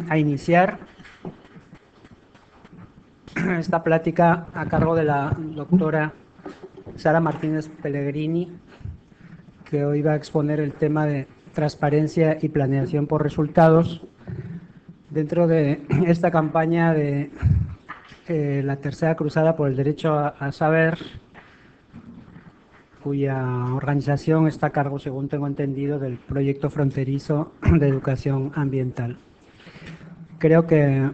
a iniciar esta plática a cargo de la doctora Sara Martínez Pellegrini, que hoy va a exponer el tema de transparencia y planeación por resultados dentro de esta campaña de la tercera cruzada por el derecho a saber, cuya organización está a cargo, según tengo entendido, del proyecto fronterizo de educación ambiental. Creo que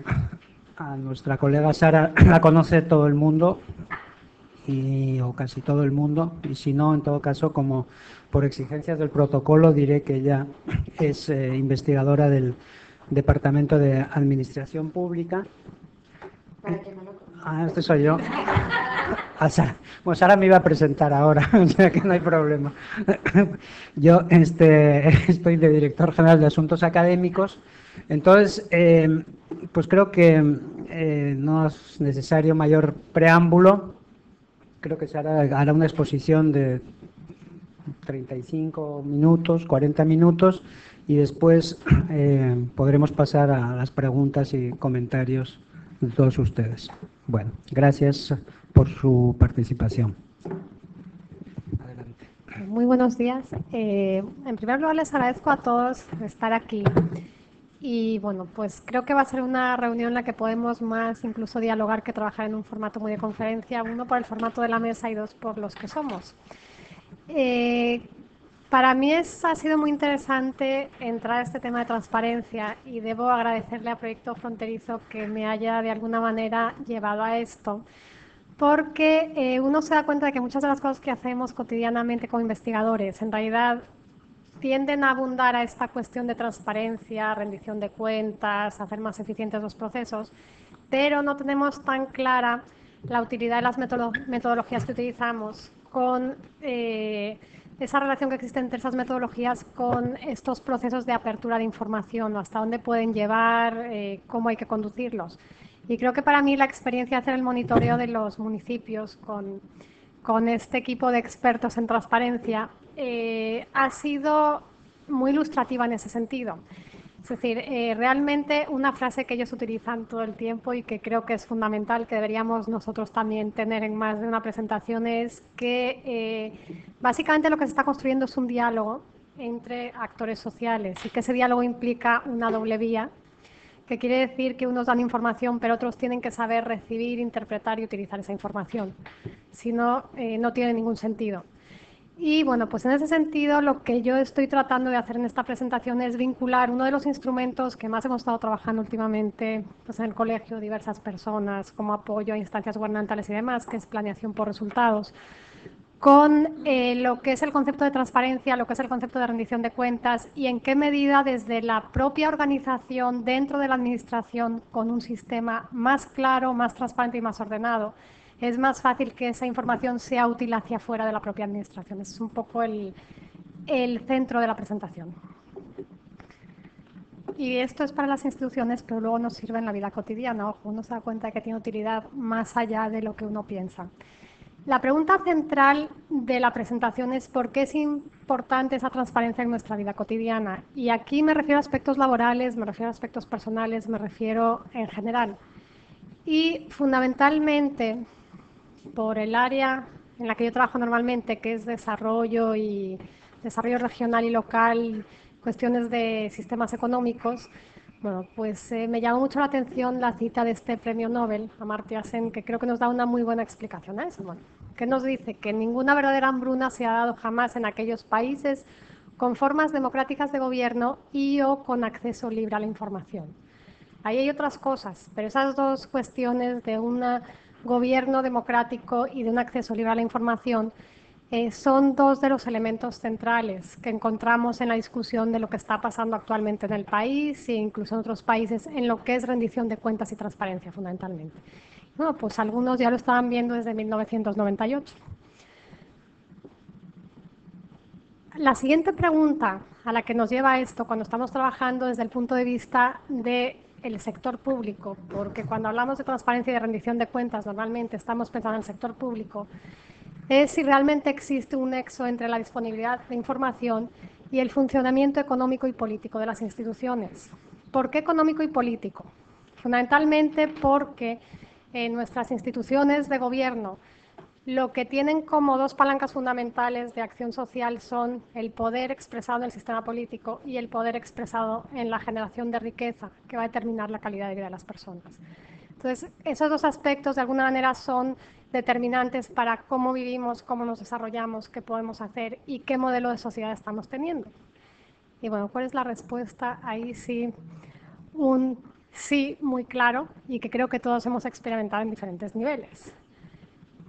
a nuestra colega Sara la conoce todo el mundo, o casi todo el mundo, y si no, en todo caso, como por exigencias del protocolo, diré que ella es investigadora del Departamento de Administración Pública. Este soy yo. Sara. Bueno, Sara me iba a presentar ahora, o sea que no hay problema. Yo estoy de director general de Asuntos Académicos, entonces, pues creo que no es necesario mayor preámbulo. Creo que Sara hará una exposición de 35 minutos, 40 minutos, y después podremos pasar a las preguntas y comentarios de todos ustedes. Bueno, gracias por su participación. Adelante. Muy buenos días. En primer lugar, les agradezco a todos estar aquí. Y bueno, pues creo que va a ser una reunión en la que podemos más incluso dialogar que trabajar en un formato muy de conferencia, uno por el formato de la mesa y dos por los que somos. Para mí ha sido muy interesante entrar a este tema de transparencia y debo agradecerle a Proyecto Fronterizo que me haya de alguna manera llevado a esto, porque uno se da cuenta de que muchas de las cosas que hacemos cotidianamente como investigadores en realidad tienden a abundar a esta cuestión de transparencia, rendición de cuentas, hacer más eficientes los procesos, pero no tenemos tan clara la utilidad de las metodologías que utilizamos con esa relación que existe entre esas metodologías con estos procesos de apertura de información, o hasta dónde pueden llevar, cómo hay que conducirlos. Y creo que para mí la experiencia de hacer el monitoreo de los municipios con este equipo de expertos en transparencia ha sido muy ilustrativa en ese sentido. Es decir, realmente una frase que ellos utilizan todo el tiempo y que creo que es fundamental, que deberíamos nosotros también tener en más de una presentación, es que básicamente lo que se está construyendo es un diálogo entre actores sociales y que ese diálogo implica una doble vía, que quiere decir que unos dan información, pero otros tienen que saber recibir, interpretar y utilizar esa información. Si no, no tiene ningún sentido. Y bueno, pues en ese sentido lo que yo estoy tratando de hacer en esta presentación es vincular uno de los instrumentos que más hemos estado trabajando últimamente pues en el colegio, diversas personas, como apoyo a instancias gubernamentales y demás, que es planeación por resultados, con lo que es el concepto de transparencia, lo que es el concepto de rendición de cuentas y en qué medida desde la propia organización dentro de la administración con un sistema más claro, más transparente y más ordenado, es más fácil que esa información sea útil hacia afuera de la propia administración. Ese es un poco el centro de la presentación. Y esto es para las instituciones, pero luego nos sirve en la vida cotidiana. Ojo, uno se da cuenta de que tiene utilidad más allá de lo que uno piensa. La pregunta central de la presentación es ¿por qué es importante esa transparencia en nuestra vida cotidiana? Y aquí me refiero a aspectos laborales, me refiero a aspectos personales, me refiero en general. Y fundamentalmente por el área en la que yo trabajo normalmente, que es desarrollo regional y local, cuestiones de sistemas económicos, bueno, pues me llamó mucho la atención la cita de este premio Nobel, Amartya Sen, que creo que nos da una muy buena explicación a eso. Bueno, que nos dice que ninguna verdadera hambruna se ha dado jamás en aquellos países con formas democráticas de gobierno y o con acceso libre a la información. Ahí hay otras cosas, pero esas dos cuestiones de un gobierno democrático y de un acceso libre a la información son dos de los elementos centrales que encontramos en la discusión de lo que está pasando actualmente en el país e incluso en otros países en lo que es rendición de cuentas y transparencia fundamentalmente. Bueno, pues algunos ya lo estaban viendo desde 1998. La siguiente pregunta a la que nos lleva esto cuando estamos trabajando desde el punto de vista del sector público, porque cuando hablamos de transparencia y de rendición de cuentas normalmente estamos pensando en el sector público, es si realmente existe un nexo entre la disponibilidad de información y el funcionamiento económico y político de las instituciones. ¿Por qué económico y político? Fundamentalmente porque en nuestras instituciones de gobierno lo que tienen como dos palancas fundamentales de acción social son el poder expresado en el sistema político y el poder expresado en la generación de riqueza, que va a determinar la calidad de vida de las personas. Entonces, esos dos aspectos de alguna manera son determinantes para cómo vivimos, cómo nos desarrollamos, qué podemos hacer y qué modelo de sociedad estamos teniendo. Y bueno, ¿cuál es la respuesta? Ahí sí, un sí muy claro y que creo que todos hemos experimentado en diferentes niveles.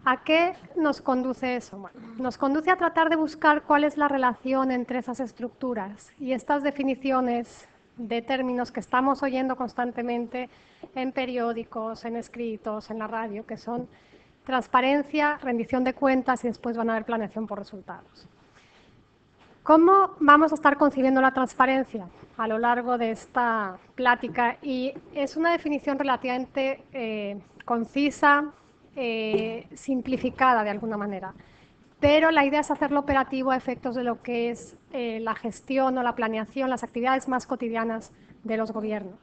¿A qué nos conduce eso? Bueno, nos conduce a tratar de buscar cuál es la relación entre esas estructuras y estas definiciones de términos que estamos oyendo constantemente en periódicos, en escritos, en la radio, que son transparencia, rendición de cuentas y después van a haber planeación por resultados. ¿Cómo vamos a estar concibiendo la transparencia a lo largo de esta plática? Y es una definición relativamente concisa, simplificada de alguna manera, pero la idea es hacerlo operativo a efectos de lo que es la gestión o la planeación, las actividades más cotidianas de los gobiernos.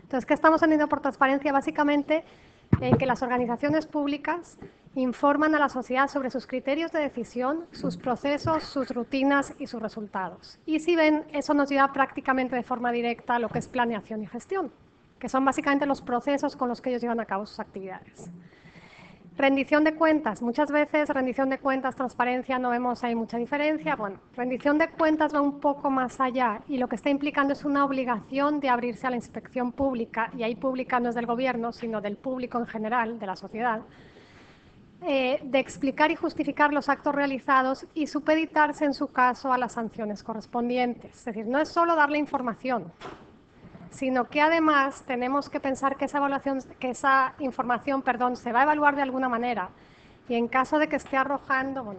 Entonces, ¿qué estamos entendiendo por transparencia? Básicamente, que las organizaciones públicas informan a la sociedad sobre sus criterios de decisión, sus procesos, sus rutinas y sus resultados. Y si ven, eso nos lleva prácticamente de forma directa a lo que es planeación y gestión, que son básicamente los procesos con los que ellos llevan a cabo sus actividades. Rendición de cuentas. Muchas veces rendición de cuentas, transparencia, no vemos ahí mucha diferencia. Bueno, rendición de cuentas va un poco más allá y lo que está implicando es una obligación de abrirse a la inspección pública, y ahí pública no es del gobierno, sino del público en general, de la sociedad, de explicar y justificar los actos realizados y supeditarse en su caso a las sanciones correspondientes. Es decir, no es solo darle información, sino que además tenemos que pensar que esa información se va a evaluar de alguna manera, y en caso de que esté arrojando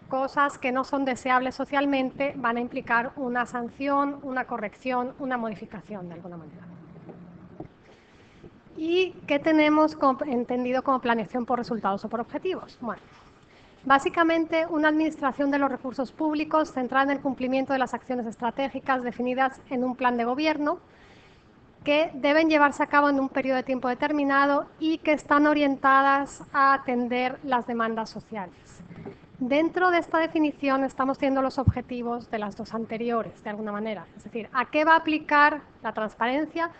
cosas que no son deseables socialmente, van a implicar una sanción, una corrección, una modificación de alguna manera. ¿Y qué tenemos entendido como planeación por resultados o por objetivos? Bueno, básicamente, una administración de los recursos públicos centrada en el cumplimiento de las acciones estratégicas definidas en un plan de gobierno que deben llevarse a cabo en un periodo de tiempo determinado y que están orientadas a atender las demandas sociales. Dentro de esta definición estamos teniendo los objetivos de las dos anteriores, de alguna manera. Es decir, ¿a qué va a aplicar la transparencia?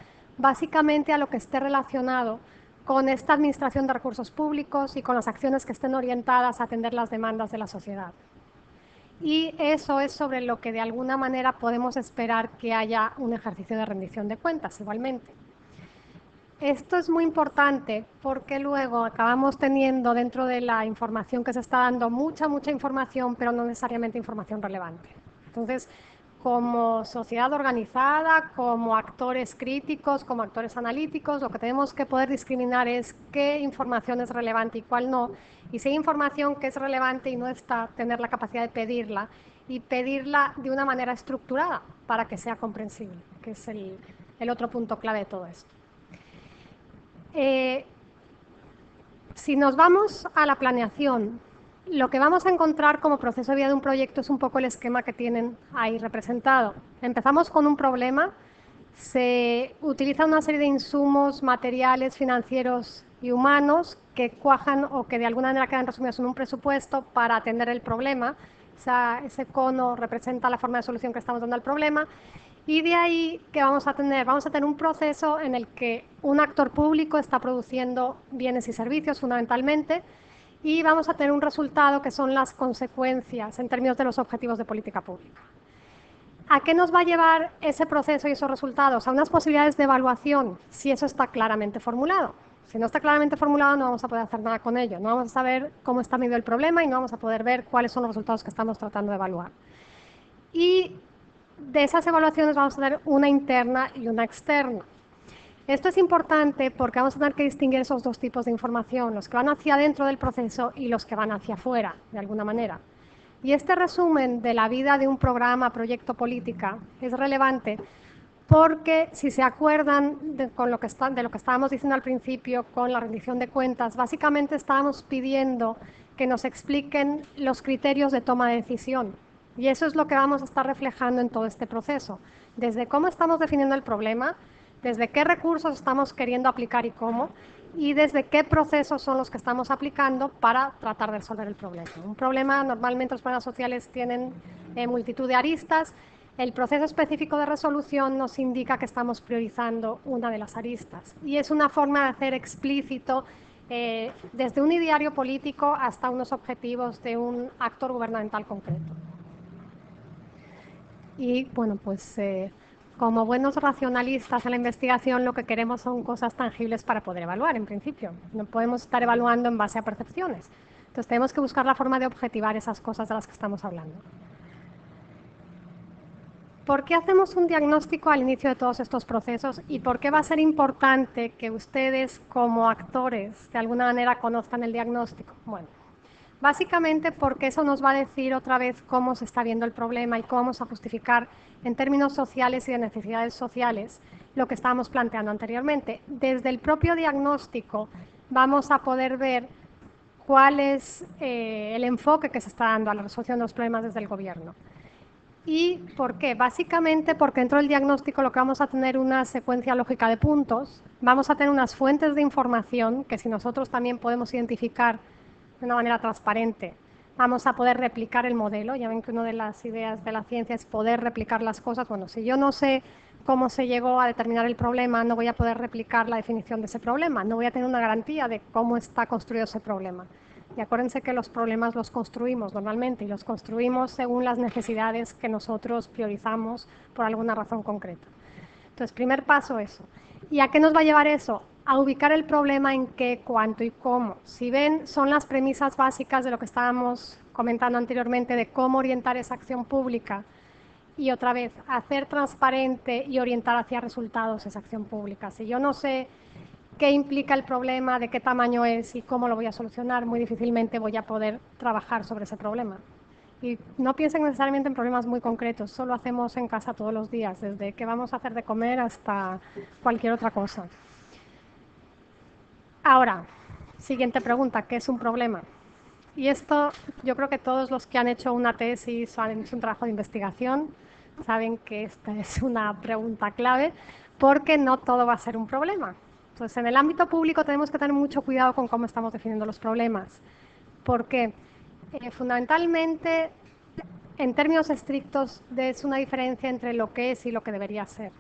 Básicamente a lo que esté relacionado con esta administración de recursos públicos y con las acciones que estén orientadas a atender las demandas de la sociedad. Y eso es sobre lo que de alguna manera podemos esperar que haya un ejercicio de rendición de cuentas igualmente. Esto es muy importante porque luego acabamos teniendo dentro de la información que se está dando mucha información, pero no necesariamente información relevante. Entonces, como sociedad organizada, como actores críticos, como actores analíticos, lo que tenemos que poder discriminar es qué información es relevante y cuál no. Y si hay información que es relevante y no está, tener la capacidad de pedirla y pedirla de una manera estructurada para que sea comprensible, que es el otro punto clave de todo esto. Si nos vamos a la planeación, lo que vamos a encontrar como proceso de vida de un proyecto es un poco el esquema que tienen ahí representado. Empezamos con un problema, se utiliza una serie de insumos materiales, financieros y humanos que cuajan o que de alguna manera quedan resumidos en un presupuesto para atender el problema. Ese cono representa la forma de solución que estamos dando al problema. Y de ahí, ¿qué vamos a tener? Vamos a tener un proceso en el que un actor público está produciendo bienes y servicios fundamentalmente, y vamos a tener un resultado que son las consecuencias en términos de los objetivos de política pública. ¿A qué nos va a llevar ese proceso y esos resultados? A unas posibilidades de evaluación, si eso está claramente formulado. Si no está claramente formulado, no vamos a poder hacer nada con ello. No vamos a saber cómo está medido el problema y no vamos a poder ver cuáles son los resultados que estamos tratando de evaluar. Y de esas evaluaciones vamos a tener una interna y una externa. Esto es importante porque vamos a tener que distinguir esos dos tipos de información, los que van hacia adentro del proceso y los que van hacia afuera, de alguna manera. Y este resumen de la vida de un programa, proyecto, política, es relevante porque, si se acuerdan de lo que estábamos diciendo al principio con la rendición de cuentas, básicamente estábamos pidiendo que nos expliquen los criterios de toma de decisión. Y eso es lo que vamos a estar reflejando en todo este proceso. desde cómo estamos definiendo el problema, desde qué recursos estamos queriendo aplicar y cómo, y desde qué procesos son los que estamos aplicando para tratar de resolver el problema. Un problema, normalmente los problemas sociales tienen multitud de aristas. El proceso específico de resolución nos indica que estamos priorizando una de las aristas. Y es una forma de hacer explícito desde un ideario político hasta unos objetivos de un actor gubernamental concreto. Y bueno, pues como buenos racionalistas en la investigación, lo que queremos son cosas tangibles para poder evaluar, en principio. No podemos estar evaluando en base a percepciones. Entonces tenemos que buscar la forma de objetivar esas cosas de las que estamos hablando. ¿Por qué hacemos un diagnóstico al inicio de todos estos procesos? ¿Y por qué va a ser importante que ustedes, como actores, de alguna manera conozcan el diagnóstico? Bueno, básicamente porque eso nos va a decir otra vez cómo se está viendo el problema y cómo vamos a justificar en términos sociales y de necesidades sociales lo que estábamos planteando anteriormente. Desde el propio diagnóstico vamos a poder ver cuál es el enfoque que se está dando a la resolución de los problemas desde el gobierno. ¿Y por qué? Básicamente porque dentro del diagnóstico lo que vamos a tener una secuencia lógica de puntos, vamos a tener unas fuentes de información que si nosotros también podemos identificar de una manera transparente, vamos a poder replicar el modelo. Ya ven que una de las ideas de la ciencia es poder replicar las cosas. Bueno, si yo no sé cómo se llegó a determinar el problema, no voy a poder replicar la definición de ese problema, no voy a tener una garantía de cómo está construido ese problema. Y acuérdense que los problemas los construimos normalmente y los construimos según las necesidades que nosotros priorizamos por alguna razón concreta. Entonces, primer paso eso. ¿Y a qué nos va a llevar eso? A ubicar el problema en qué, cuánto y cómo. Si ven, son las premisas básicas de lo que estábamos comentando anteriormente de cómo orientar esa acción pública y otra vez, hacer transparente y orientar hacia resultados esa acción pública. Si yo no sé qué implica el problema, de qué tamaño es y cómo lo voy a solucionar, muy difícilmente voy a poder trabajar sobre ese problema. Y no piensen necesariamente en problemas muy concretos, solo hacemos en casa todos los días, desde qué vamos a hacer de comer hasta cualquier otra cosa. Ahora, siguiente pregunta, ¿qué es un problema? Y esto, yo creo que todos los que han hecho una tesis o han hecho un trabajo de investigación saben que esta es una pregunta clave, porque no todo va a ser un problema. Entonces, en el ámbito público tenemos que tener mucho cuidado con cómo estamos definiendo los problemas, porque fundamentalmente, en términos estrictos, es una diferencia entre lo que es y lo que debería ser.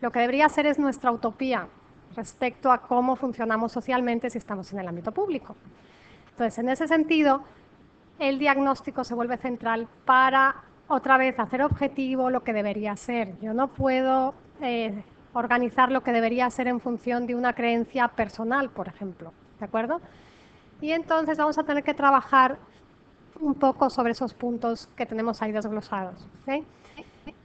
Lo que debería ser es nuestra utopía respecto a cómo funcionamos socialmente si estamos en el ámbito público. Entonces, en ese sentido, el diagnóstico se vuelve central para, otra vez, hacer objetivo lo que debería ser. Yo no puedo organizar lo que debería ser en función de una creencia personal, por ejemplo, ¿de acuerdo? Y entonces vamos a tener que trabajar un poco sobre esos puntos que tenemos ahí desglosados. ¿Okay?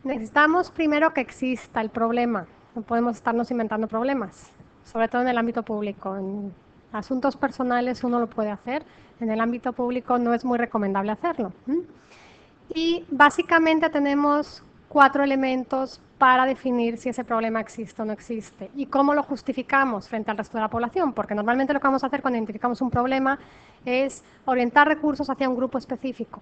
Necesitamos primero que exista el problema. No podemos estarnos inventando problemas, sobre todo en el ámbito público. En asuntos personales uno lo puede hacer, en el ámbito público no es muy recomendable hacerlo. Y básicamente tenemos 4 elementos para definir si ese problema existe o no existe. ¿Y cómo lo justificamos frente al resto de la población? Porque normalmente lo que vamos a hacer cuando identificamos un problema es orientar recursos hacia un grupo específico.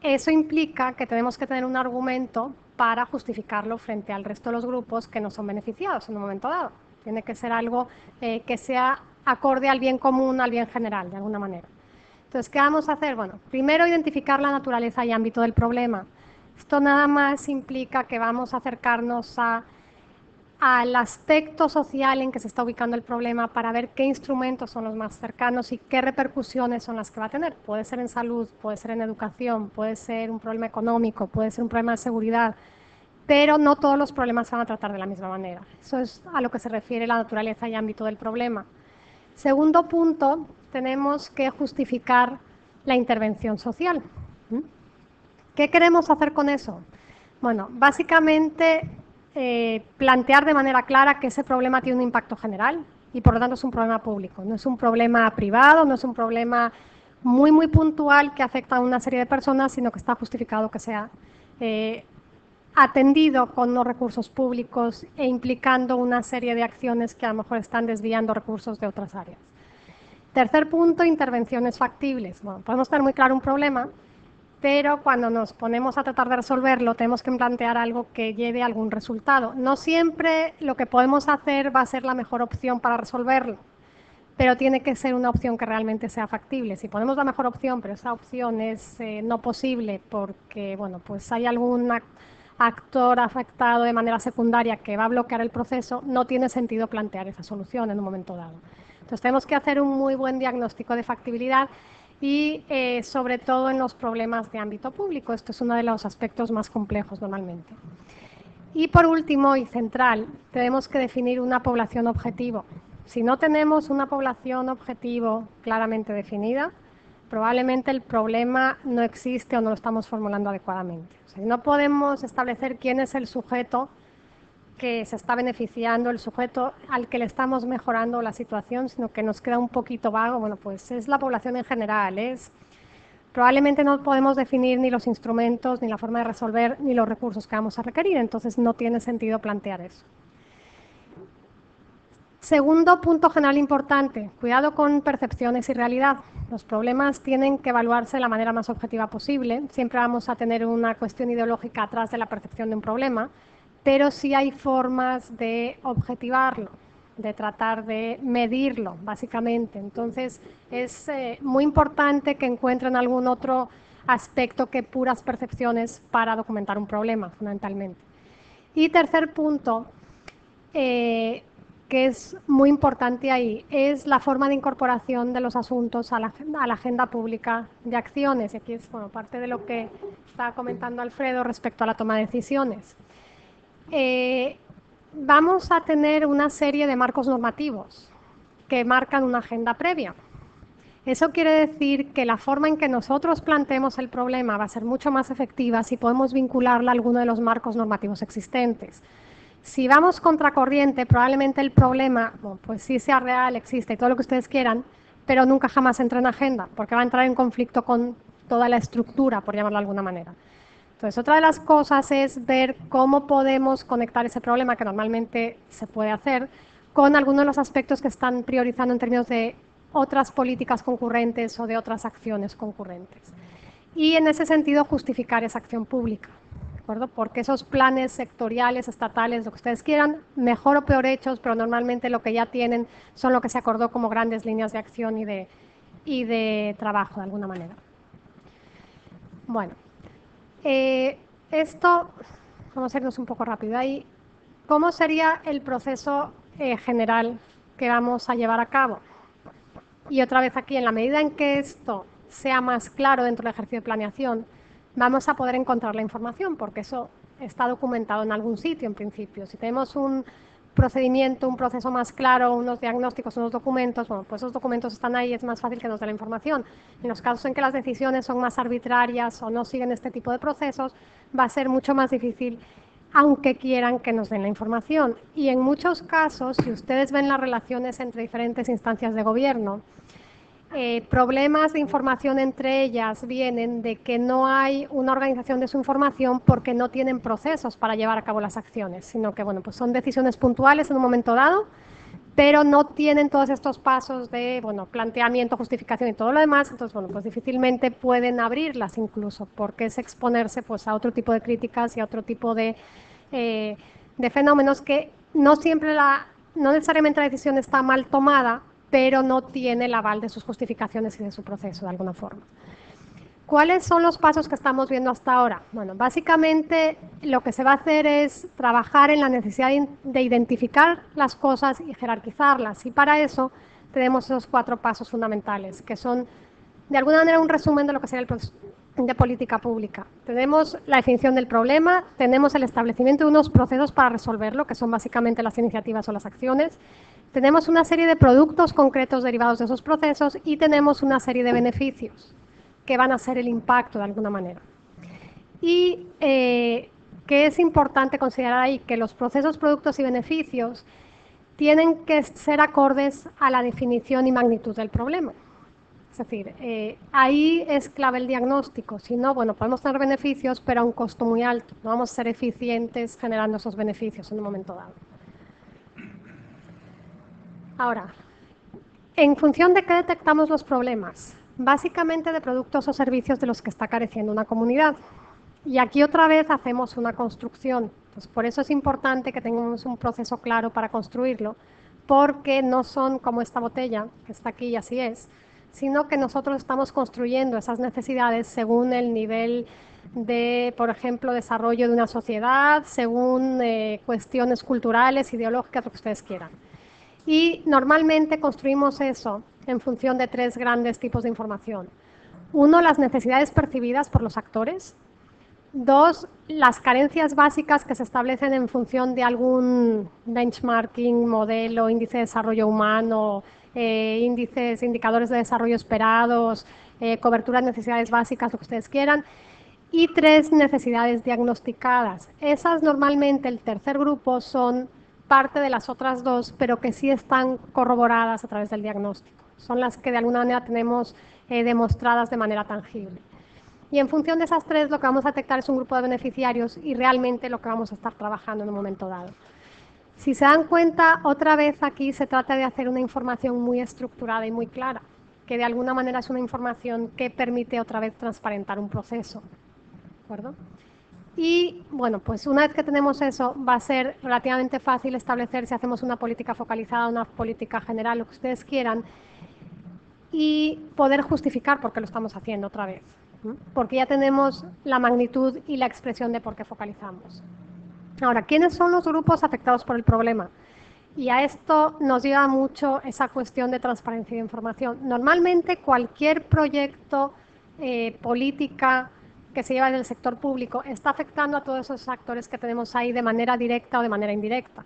Eso implica que tenemos que tener un argumento para justificarlo frente al resto de los grupos que no son beneficiados en un momento dado. Tiene que ser algo que sea acorde al bien común, al bien general, de alguna manera. Entonces, ¿qué vamos a hacer? Bueno, primero identificar la naturaleza y ámbito del problema. Esto nada más implica que vamos a acercarnos al aspecto social en que se está ubicando el problema para ver qué instrumentos son los más cercanos y qué repercusiones son las que va a tener. Puede ser en salud, puede ser en educación, puede ser un problema económico, puede ser un problema de seguridad, pero no todos los problemas se van a tratar de la misma manera. Eso es a lo que se refiere la naturaleza y ámbito del problema. Segundo punto, tenemos que justificar la intervención social. ¿Qué queremos hacer con eso? Bueno, básicamente plantear de manera clara que ese problema tiene un impacto general y por lo tanto es un problema público. No es un problema privado, no es un problema muy puntual que afecta a una serie de personas, sino que está justificado que sea atendido con unos recursos públicos e implicando una serie de acciones que a lo mejor están desviando recursos de otras áreas. Tercer punto, intervenciones factibles. Bueno, podemos tener muy claro un problema pero cuando nos ponemos a tratar de resolverlo tenemos que plantear algo que lleve a algún resultado. No siempre lo que podemos hacer va a ser la mejor opción para resolverlo, pero tiene que ser una opción que realmente sea factible. Si ponemos la mejor opción, pero esa opción es no posible porque bueno, pues hay algún actor afectado de manera secundaria que va a bloquear el proceso, no tiene sentido plantear esa solución en un momento dado. Entonces tenemos que hacer un muy buen diagnóstico de factibilidad y sobre todo en los problemas de ámbito público. Esto es uno de los aspectos más complejos normalmente. Y por último y central, tenemos que definir una población objetivo. Si no tenemos una población objetivo claramente definida, probablemente el problema no existe o no lo estamos formulando adecuadamente. O sea, no podemos establecer quién es el sujeto que se está beneficiando, el sujeto al que le estamos mejorando la situación, sino que nos queda un poquito vago. Bueno, pues es la población en general, probablemente no podemos definir ni los instrumentos, ni la forma de resolver, ni los recursos que vamos a requerir, entonces no tiene sentido plantear eso. Segundo punto general importante, cuidado con percepciones y realidad. Los problemas tienen que evaluarse de la manera más objetiva posible. Siempre vamos a tener una cuestión ideológica atrás de la percepción de un problema, pero sí hay formas de objetivarlo, de tratar de medirlo, básicamente. Entonces, es muy importante que encuentren algún otro aspecto que puras percepciones para documentar un problema, fundamentalmente. Y tercer punto, que es muy importante ahí, es la forma de incorporación de los asuntos a la agenda pública de acciones. Y aquí es parte de lo que estaba comentando Alfredo respecto a la toma de decisiones. Vamos a tener una serie de marcos normativos que marcan una agenda previa. Eso quiere decir que la forma en que nosotros planteemos el problema va a ser mucho más efectiva si podemos vincularla a alguno de los marcos normativos existentes. Si vamos contracorriente, probablemente el problema, bueno, pues sí sea real, existe y todo lo que ustedes quieran, pero nunca jamás entre en agenda, porque va a entrar en conflicto con toda la estructura, por llamarlo de alguna manera. Entonces, otra de las cosas es ver cómo podemos conectar ese problema, que normalmente se puede hacer, con algunos de los aspectos que están priorizando en términos de otras políticas concurrentes o de otras acciones concurrentes. Y en ese sentido, justificar esa acción pública. Porque esos planes sectoriales, estatales, lo que ustedes quieran, mejor o peor hechos, pero normalmente lo que ya tienen son lo que se acordó como grandes líneas de acción y de trabajo, de alguna manera. Bueno, esto, vamos a irnos un poco rápido ahí. ¿Cómo sería el proceso general que vamos a llevar a cabo? Y otra vez aquí, en la medida en que esto sea más claro dentro del ejercicio de planeación, vamos a poder encontrar la información, porque eso está documentado en algún sitio en principio. Si tenemos un procedimiento, un proceso más claro, unos diagnósticos, unos documentos, bueno, pues esos documentos están ahí, es más fácil que nos dé la información. En los casos en que las decisiones son más arbitrarias o no siguen este tipo de procesos, va a ser mucho más difícil, aunque quieran que nos den la información. Y en muchos casos, si ustedes ven las relaciones entre diferentes instancias de gobierno, problemas de información entre ellas vienen de que no hay una organización de su información porque no tienen procesos para llevar a cabo las acciones, sino que bueno, pues son decisiones puntuales en un momento dado, pero no tienen todos estos pasos de planteamiento, justificación y todo lo demás. Entonces bueno, pues difícilmente pueden abrirlas incluso, porque es exponerse pues a otro tipo de críticas y a otro tipo de fenómenos que no necesariamente la decisión está mal tomada, pero no tiene el aval de sus justificaciones y de su proceso, de alguna forma. ¿Cuáles son los pasos que estamos viendo hasta ahora? Bueno, básicamente lo que se va a hacer es trabajar en la necesidad de identificar las cosas y jerarquizarlas. Y para eso tenemos esos 4 pasos fundamentales, que son de alguna manera un resumen de lo que sería el proceso de política pública. Tenemos la definición del problema, tenemos el establecimiento de unos procesos para resolverlo, que son básicamente las iniciativas o las acciones. Tenemos una serie de productos concretos derivados de esos procesos y tenemos una serie de beneficios que van a ser el impacto de alguna manera. Y que es importante considerar ahí que los procesos, productos y beneficios tienen que ser acordes a la definición y magnitud del problema. Es decir, ahí es clave el diagnóstico. Si no, bueno, podemos tener beneficios, pero a un costo muy alto. No vamos a ser eficientes generando esos beneficios en un momento dado. Ahora, en función de qué detectamos los problemas, básicamente de productos o servicios de los que está careciendo una comunidad. Y aquí otra vez hacemos una construcción. Pues por eso es importante que tengamos un proceso claro para construirlo, porque no son como esta botella, que está aquí y así es, sino que nosotros estamos construyendo esas necesidades según el nivel de, por ejemplo, desarrollo de una sociedad, según cuestiones culturales, ideológicas, lo que ustedes quieran. Y normalmente construimos eso en función de tres grandes tipos de información. Uno, las necesidades percibidas por los actores. Dos, las carencias básicas que se establecen en función de algún benchmarking, modelo, índice de desarrollo humano, índices, indicadores de desarrollo esperados, cobertura de necesidades básicas, lo que ustedes quieran. Y tres, necesidades diagnosticadas. Esas normalmente, el tercer grupo, son parte de las otras dos, pero que sí están corroboradas a través del diagnóstico. Son las que de alguna manera tenemos demostradas de manera tangible. Y en función de esas tres, lo que vamos a detectar es un grupo de beneficiarios y realmente lo que vamos a estar trabajando en un momento dado. Si se dan cuenta, otra vez aquí se trata de hacer una información muy estructurada y muy clara, que de alguna manera es una información que permite otra vez transparentar un proceso. ¿De acuerdo? Y bueno, pues una vez que tenemos eso, va a ser relativamente fácil establecer si hacemos una política focalizada, una política general, lo que ustedes quieran, y poder justificar por qué lo estamos haciendo otra vez, porque ya tenemos la magnitud y la expresión de por qué focalizamos. Ahora, ¿quiénes son los grupos afectados por el problema? Y a esto nos lleva mucho esa cuestión de transparencia de información. Normalmente cualquier proyecto, política que se lleva en el sector público está afectando a todos esos actores que tenemos ahí de manera directa o de manera indirecta.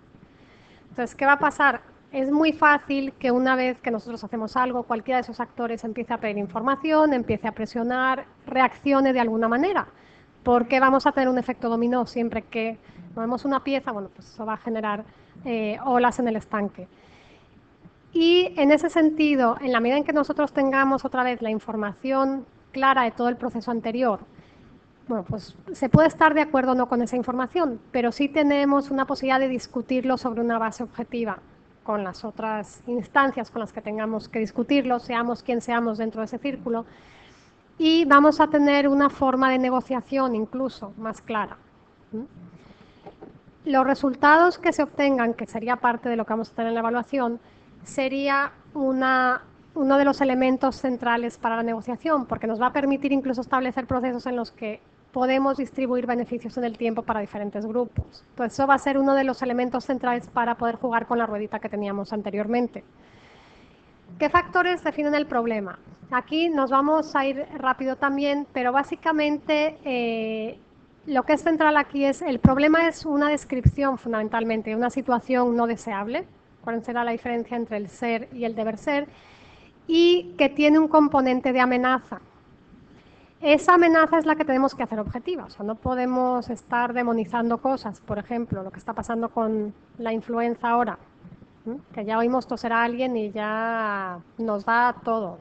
Entonces, ¿qué va a pasar? Es muy fácil que una vez que nosotros hacemos algo, cualquiera de esos actores empiece a pedir información, empiece a presionar, reaccione de alguna manera, porque vamos a tener un efecto dominó siempre que movemos una pieza, bueno, pues eso va a generar olas en el estanque. Y en ese sentido, en la medida en que nosotros tengamos otra vez la información clara de todo el proceso anterior, bueno, pues se puede estar de acuerdo o no con esa información, pero sí tenemos una posibilidad de discutirlo sobre una base objetiva con las otras instancias con las que tengamos que discutirlo, seamos quien seamos dentro de ese círculo, y vamos a tener una forma de negociación incluso más clara. Los resultados que se obtengan, que sería parte de lo que vamos a tener en la evaluación, sería uno de los elementos centrales para la negociación, porque nos va a permitir incluso establecer procesos en los que podemos distribuir beneficios en el tiempo para diferentes grupos. Entonces, eso va a ser uno de los elementos centrales para poder jugar con la ruedita que teníamos anteriormente. ¿Qué factores definen el problema? Aquí nos vamos a ir rápido también, pero básicamente lo que es central aquí es, el problema es una descripción fundamentalmente de una situación no deseable, cuál será la diferencia entre el ser y el deber ser, y que tiene un componente de amenaza. Esa amenaza es la que tenemos que hacer objetiva, o sea, no podemos estar demonizando cosas, por ejemplo, lo que está pasando con la influenza ahora, que ya oímos toser a alguien y ya nos da todo.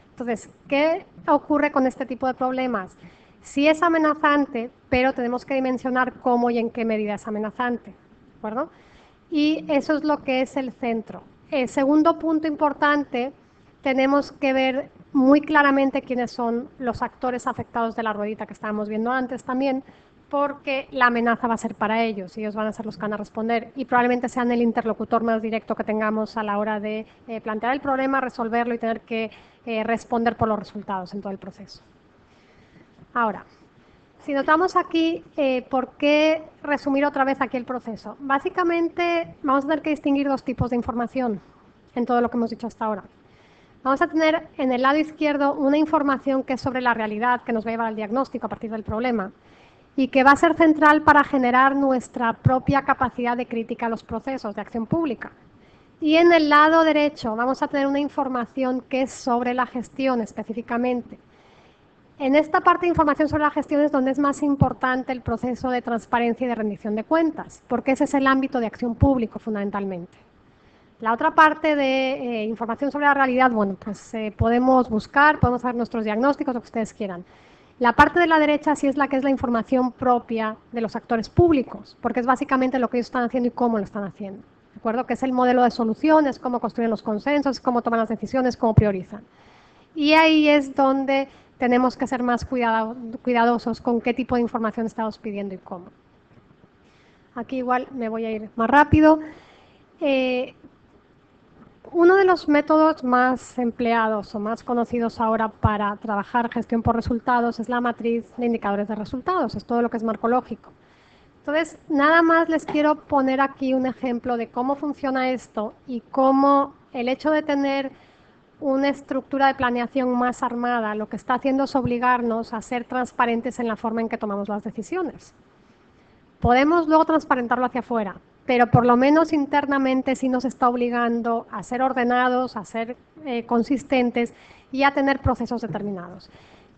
Entonces, ¿qué ocurre con este tipo de problemas? Sí es amenazante, pero tenemos que dimensionar cómo y en qué medida es amenazante, ¿de acuerdo? Y eso es lo que es el centro. El segundo punto importante, tenemos que ver muy claramente quiénes son los actores afectados de la ruedita que estábamos viendo antes también, porque la amenaza va a ser para ellos, y ellos van a ser los que van a responder y probablemente sean el interlocutor más directo que tengamos a la hora de plantear el problema, resolverlo y tener que responder por los resultados en todo el proceso. Ahora, si notamos aquí, ¿por qué resumir otra vez aquí el proceso? Básicamente vamos a tener que distinguir dos tipos de información en todo lo que hemos dicho hasta ahora. Vamos a tener en el lado izquierdo una información que es sobre la realidad, que nos va a llevar al diagnóstico a partir del problema y que va a ser central para generar nuestra propia capacidad de crítica a los procesos de acción pública. Y en el lado derecho vamos a tener una información que es sobre la gestión específicamente. En esta parte de información sobre la gestión es donde es más importante el proceso de transparencia y de rendición de cuentas, porque ese es el ámbito de acción público fundamentalmente. La otra parte de información sobre la realidad, bueno, pues podemos buscar, podemos hacer nuestros diagnósticos, lo que ustedes quieran. La parte de la derecha sí es la que es la información propia de los actores públicos, porque es básicamente lo que ellos están haciendo y cómo lo están haciendo. ¿De acuerdo? Que es el modelo de soluciones, cómo construyen los consensos, cómo toman las decisiones, cómo priorizan. Y ahí es donde tenemos que ser más cuidadosos con qué tipo de información estamos pidiendo y cómo. Aquí igual me voy a ir más rápido. Uno de los métodos más empleados o más conocidos ahora para trabajar gestión por resultados es la matriz de indicadores de resultados, es todo lo que es marcológico. Entonces, nada más les quiero poner aquí un ejemplo de cómo funciona esto y cómo el hecho de tener una estructura de planeación más armada lo que está haciendo es obligarnos a ser transparentes en la forma en que tomamos las decisiones. Podemos luego transparentarlo hacia afuera, pero por lo menos internamente sí nos está obligando a ser ordenados, a ser consistentes y a tener procesos determinados.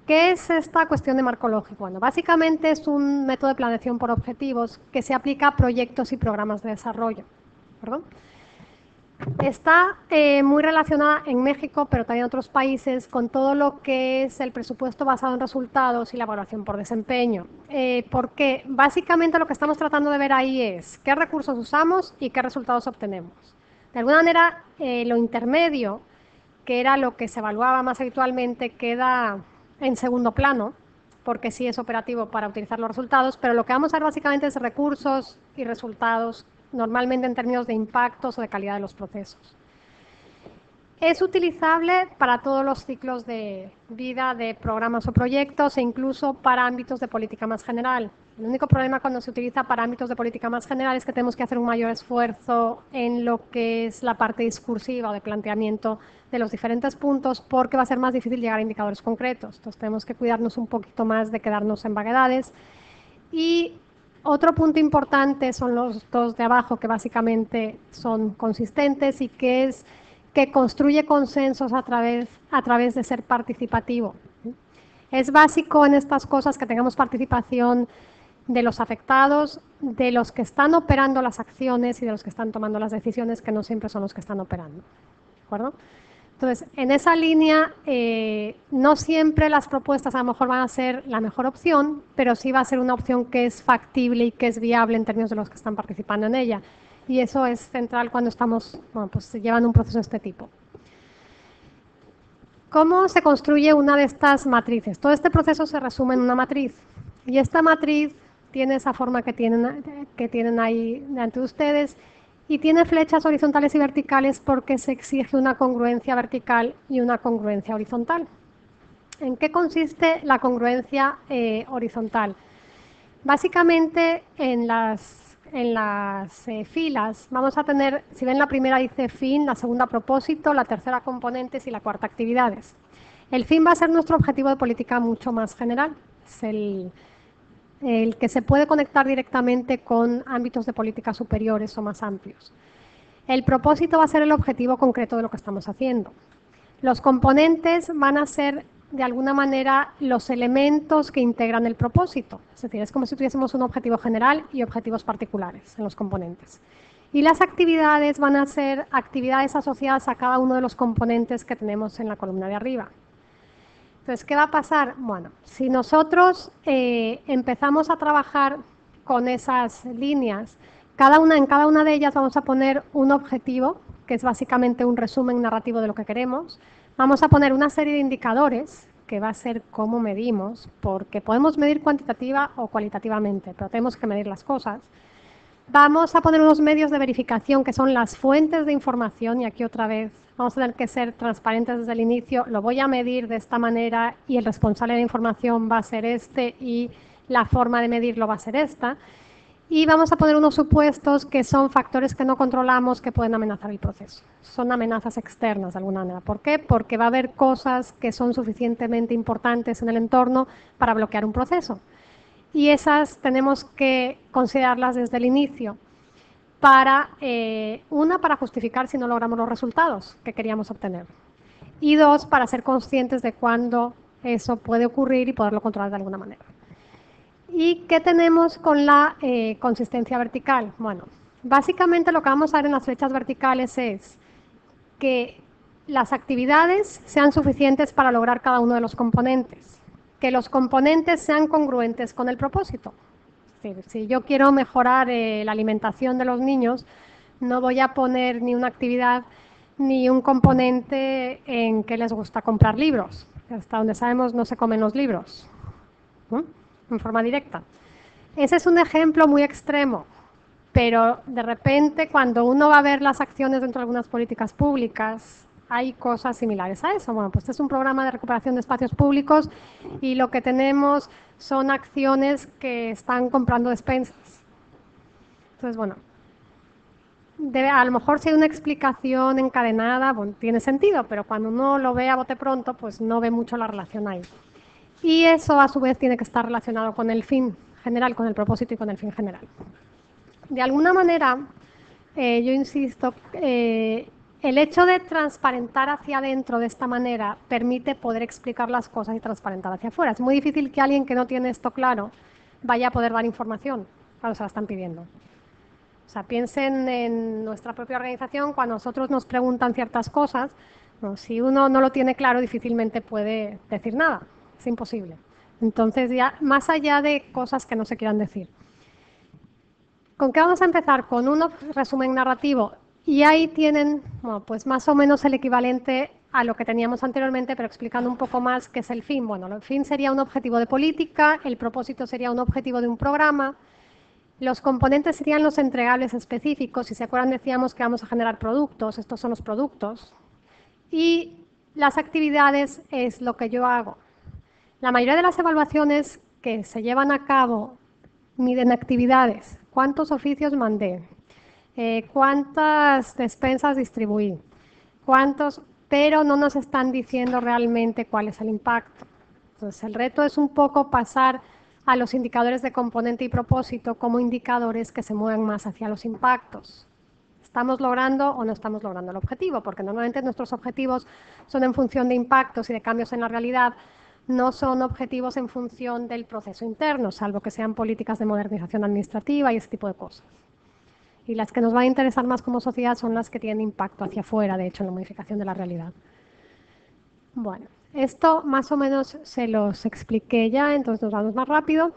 ¿Qué es esta cuestión de marco lógico? Bueno, básicamente es un método de planeación por objetivos que se aplica a proyectos y programas de desarrollo. ¿Perdón? Está muy relacionada en México, pero también en otros países, con todo lo que es el presupuesto basado en resultados y la evaluación por desempeño. Porque básicamente lo que estamos tratando de ver ahí es qué recursos usamos y qué resultados obtenemos. De alguna manera, lo intermedio, que era lo que se evaluaba más habitualmente, queda en segundo plano, porque sí es operativo para utilizar los resultados, pero lo que vamos a ver básicamente es recursos y resultados, normalmente en términos de impactos o de calidad de los procesos. Es utilizable para todos los ciclos de vida de programas o proyectos e incluso para ámbitos de política más general. El único problema cuando se utiliza para ámbitos de política más general es que tenemos que hacer un mayor esfuerzo en lo que es la parte discursiva o de planteamiento de los diferentes puntos, porque va a ser más difícil llegar a indicadores concretos. Entonces tenemos que cuidarnos un poquito más de quedarnos en vaguedades. Y otro punto importante son los dos de abajo, que básicamente son consistentes y que es que construye consensos a través de ser participativo. Es básico en estas cosas que tengamos participación de los afectados, de los que están operando las acciones y de los que están tomando las decisiones, que no siempre son los que están operando. ¿De acuerdo? Entonces, en esa línea, no siempre las propuestas a lo mejor van a ser la mejor opción, pero sí va a ser una opción que es factible y que es viable en términos de los que están participando en ella. Y eso es central cuando estamos llevando un proceso de este tipo. ¿Cómo se construye una de estas matrices? Todo este proceso se resume en una matriz. Y esta matriz tiene esa forma que tienen ahí ante ustedes y tiene flechas horizontales y verticales porque se exige una congruencia vertical y una congruencia horizontal. ¿En qué consiste la congruencia horizontal? Básicamente en las filas vamos a tener, si ven la primera dice fin, la segunda propósito, la tercera componentes y la cuarta actividades. El fin va a ser nuestro objetivo de política mucho más general, es el que se puede conectar directamente con ámbitos de política superiores o más amplios. El propósito va a ser el objetivo concreto de lo que estamos haciendo. Los componentes van a ser, de alguna manera, los elementos que integran el propósito. Es decir, es como si tuviésemos un objetivo general y objetivos particulares en los componentes. Y las actividades van a ser actividades asociadas a cada uno de los componentes que tenemos en la columna de arriba. Entonces, ¿qué va a pasar? Bueno, si nosotros empezamos a trabajar con esas líneas, en cada una de ellas vamos a poner un objetivo, que es básicamente un resumen narrativo de lo que queremos. Vamos a poner una serie de indicadores, que va a ser cómo medimos, porque podemos medir cuantitativa o cualitativamente, pero tenemos que medir las cosas. Vamos a poner unos medios de verificación, que son las fuentes de información, y aquí otra vez vamos a tener que ser transparentes desde el inicio. Lo voy a medir de esta manera y el responsable de la información va a ser este y la forma de medirlo va a ser esta. Y vamos a poner unos supuestos que son factores que no controlamos que pueden amenazar el proceso. Son amenazas externas de alguna manera. ¿Por qué? Porque va a haber cosas que son suficientemente importantes en el entorno para bloquear un proceso. Y esas tenemos que considerarlas desde el inicio. Para justificar si no logramos los resultados que queríamos obtener. Y dos, para ser conscientes de cuándo eso puede ocurrir y poderlo controlar de alguna manera. ¿Y qué tenemos con la consistencia vertical? Bueno, básicamente lo que vamos a ver en las flechas verticales es que las actividades sean suficientes para lograr cada uno de los componentes, que los componentes sean congruentes con el propósito. Si yo quiero mejorar la alimentación de los niños, no voy a poner ni una actividad ni un componente en que les gusta comprar libros. Hasta donde sabemos no se comen los libros, ¿no? En forma directa. Ese es un ejemplo muy extremo, pero de repente cuando uno va a ver las acciones dentro de algunas políticas públicas, hay cosas similares a eso. Bueno, pues este es un programa de recuperación de espacios públicos y lo que tenemos son acciones que están comprando despensas. Entonces, bueno, a lo mejor si hay una explicación encadenada, bueno, tiene sentido, pero cuando uno lo ve a bote pronto, pues no ve mucho la relación ahí. Y eso a su vez tiene que estar relacionado con el fin general, con el propósito y con el fin general. De alguna manera, yo insisto, el hecho de transparentar hacia adentro de esta manera permite poder explicar las cosas y transparentar hacia afuera. Es muy difícil que alguien que no tiene esto claro vaya a poder dar información cuando se la están pidiendo. O sea, piensen en nuestra propia organización, cuando nosotros nos preguntan ciertas cosas, ¿no? Si uno no lo tiene claro, difícilmente puede decir nada, es imposible. Entonces, ya más allá de cosas que no se quieran decir. ¿Con qué vamos a empezar? Con un resumen narrativo. Y ahí tienen, bueno, pues más o menos el equivalente a lo que teníamos anteriormente, pero explicando un poco más qué es el fin. Bueno, el fin sería un objetivo de política, el propósito sería un objetivo de un programa, los componentes serían los entregables específicos. Si se acuerdan, decíamos que vamos a generar productos, estos son los productos. Y las actividades es lo que yo hago. La mayoría de las evaluaciones que se llevan a cabo miden actividades. ¿Cuántos oficios mandé? ¿Cuántas despensas distribuí? ¿Cuántos? Pero no nos están diciendo realmente cuál es el impacto. Entonces, el reto es un poco pasar a los indicadores de componente y propósito como indicadores que se muevan más hacia los impactos. ¿Estamos logrando o no estamos logrando el objetivo? Porque normalmente nuestros objetivos son en función de impactos y de cambios en la realidad, no son objetivos en función del proceso interno, salvo que sean políticas de modernización administrativa y ese tipo de cosas. Y las que nos van a interesar más como sociedad son las que tienen impacto hacia afuera, de hecho, en la modificación de la realidad. Bueno, esto más o menos se los expliqué ya, entonces nos vamos más rápido.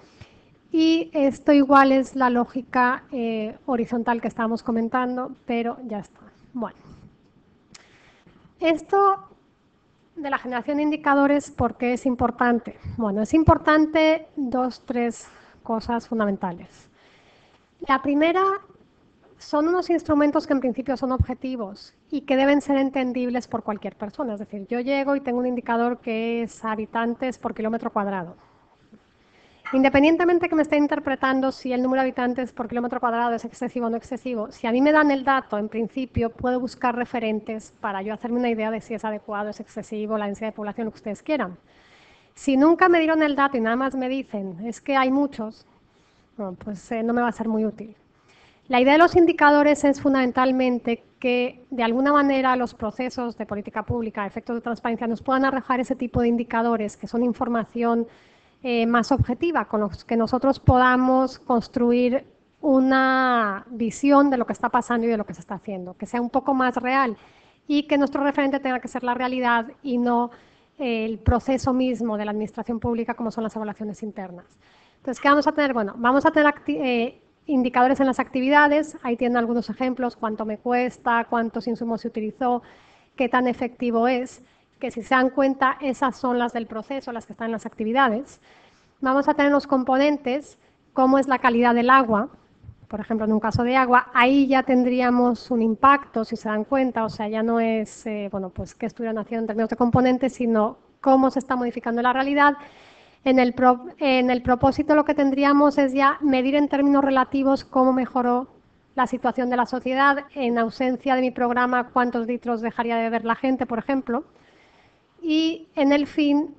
Y esto igual es la lógica horizontal que estábamos comentando, pero ya está. Bueno, esto de la generación de indicadores, ¿por qué es importante? Bueno, es importante tres cosas fundamentales. La primera, son unos instrumentos que en principio son objetivos y que deben ser entendibles por cualquier persona. Es decir, yo llego y tengo un indicador que es habitantes por kilómetro cuadrado. Independientemente que me esté interpretando si el número de habitantes por kilómetro cuadrado es excesivo o no excesivo, si a mí me dan el dato, en principio puedo buscar referentes para yo hacerme una idea de si es adecuado, es excesivo, la densidad de población, lo que ustedes quieran. Si nunca me dieron el dato y nada más me dicen, es que hay muchos, bueno, pues no me va a ser muy útil. La idea de los indicadores es fundamentalmente que de alguna manera los procesos de política pública, efectos de transparencia, nos puedan arrojar ese tipo de indicadores que son información más objetiva, con los que nosotros podamos construir una visión de lo que está pasando y de lo que se está haciendo, que sea un poco más real y que nuestro referente tenga que ser la realidad y no el proceso mismo de la administración pública como son las evaluaciones internas. Entonces, ¿qué vamos a tener? Bueno, vamos a tener indicadores en las actividades, ahí tienen algunos ejemplos, cuánto me cuesta, cuántos insumos se utilizó, qué tan efectivo es, que si se dan cuenta, esas son las del proceso, las que están en las actividades. Vamos a tener los componentes, cómo es la calidad del agua, por ejemplo, en un caso de agua, ahí ya tendríamos un impacto, si se dan cuenta, o sea, ya no es, bueno, pues qué estuvieron haciendo en términos de componentes, sino cómo se está modificando la realidad. En el propósito lo que tendríamos es ya medir en términos relativos cómo mejoró la situación de la sociedad, en ausencia de mi programa, cuántos litros dejaría de beber la gente, por ejemplo. Y en el fin,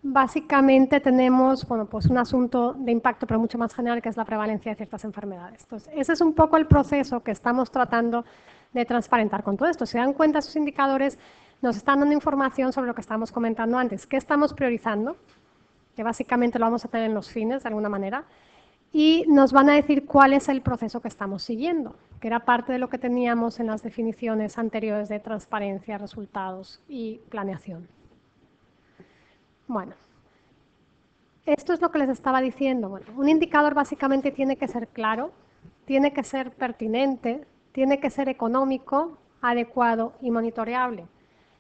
básicamente tenemos, bueno, pues un asunto de impacto, pero mucho más general, que es la prevalencia de ciertas enfermedades. Entonces, ese es un poco el proceso que estamos tratando de transparentar con todo esto. Si dan cuenta, esos indicadores nos están dando información sobre lo que estábamos comentando antes. ¿Qué estamos priorizando? Que básicamente lo vamos a tener en los fines, de alguna manera, y nos van a decir cuál es el proceso que estamos siguiendo, que era parte de lo que teníamos en las definiciones anteriores de transparencia, resultados y planeación. Bueno, esto es lo que les estaba diciendo. Bueno, un indicador básicamente tiene que ser claro, tiene que ser pertinente, tiene que ser económico, adecuado y monitoreable.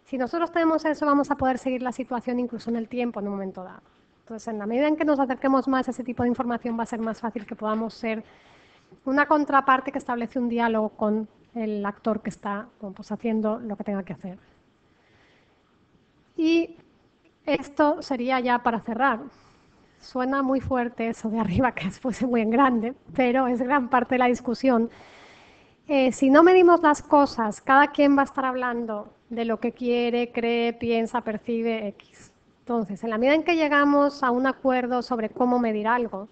Si nosotros tenemos eso, vamos a poder seguir la situación incluso en el tiempo, en un momento dado. Entonces, en la medida en que nos acerquemos más a ese tipo de información, va a ser más fácil que podamos ser una contraparte que establece un diálogo con el actor que está pues, haciendo lo que tenga que hacer. Y esto sería ya para cerrar. Suena muy fuerte eso de arriba, que es muy en grande, pero es gran parte de la discusión. Si no medimos las cosas, cada quien va a estar hablando de lo que quiere, cree, piensa, percibe, X. Entonces, en la medida en que llegamos a un acuerdo sobre cómo medir algo,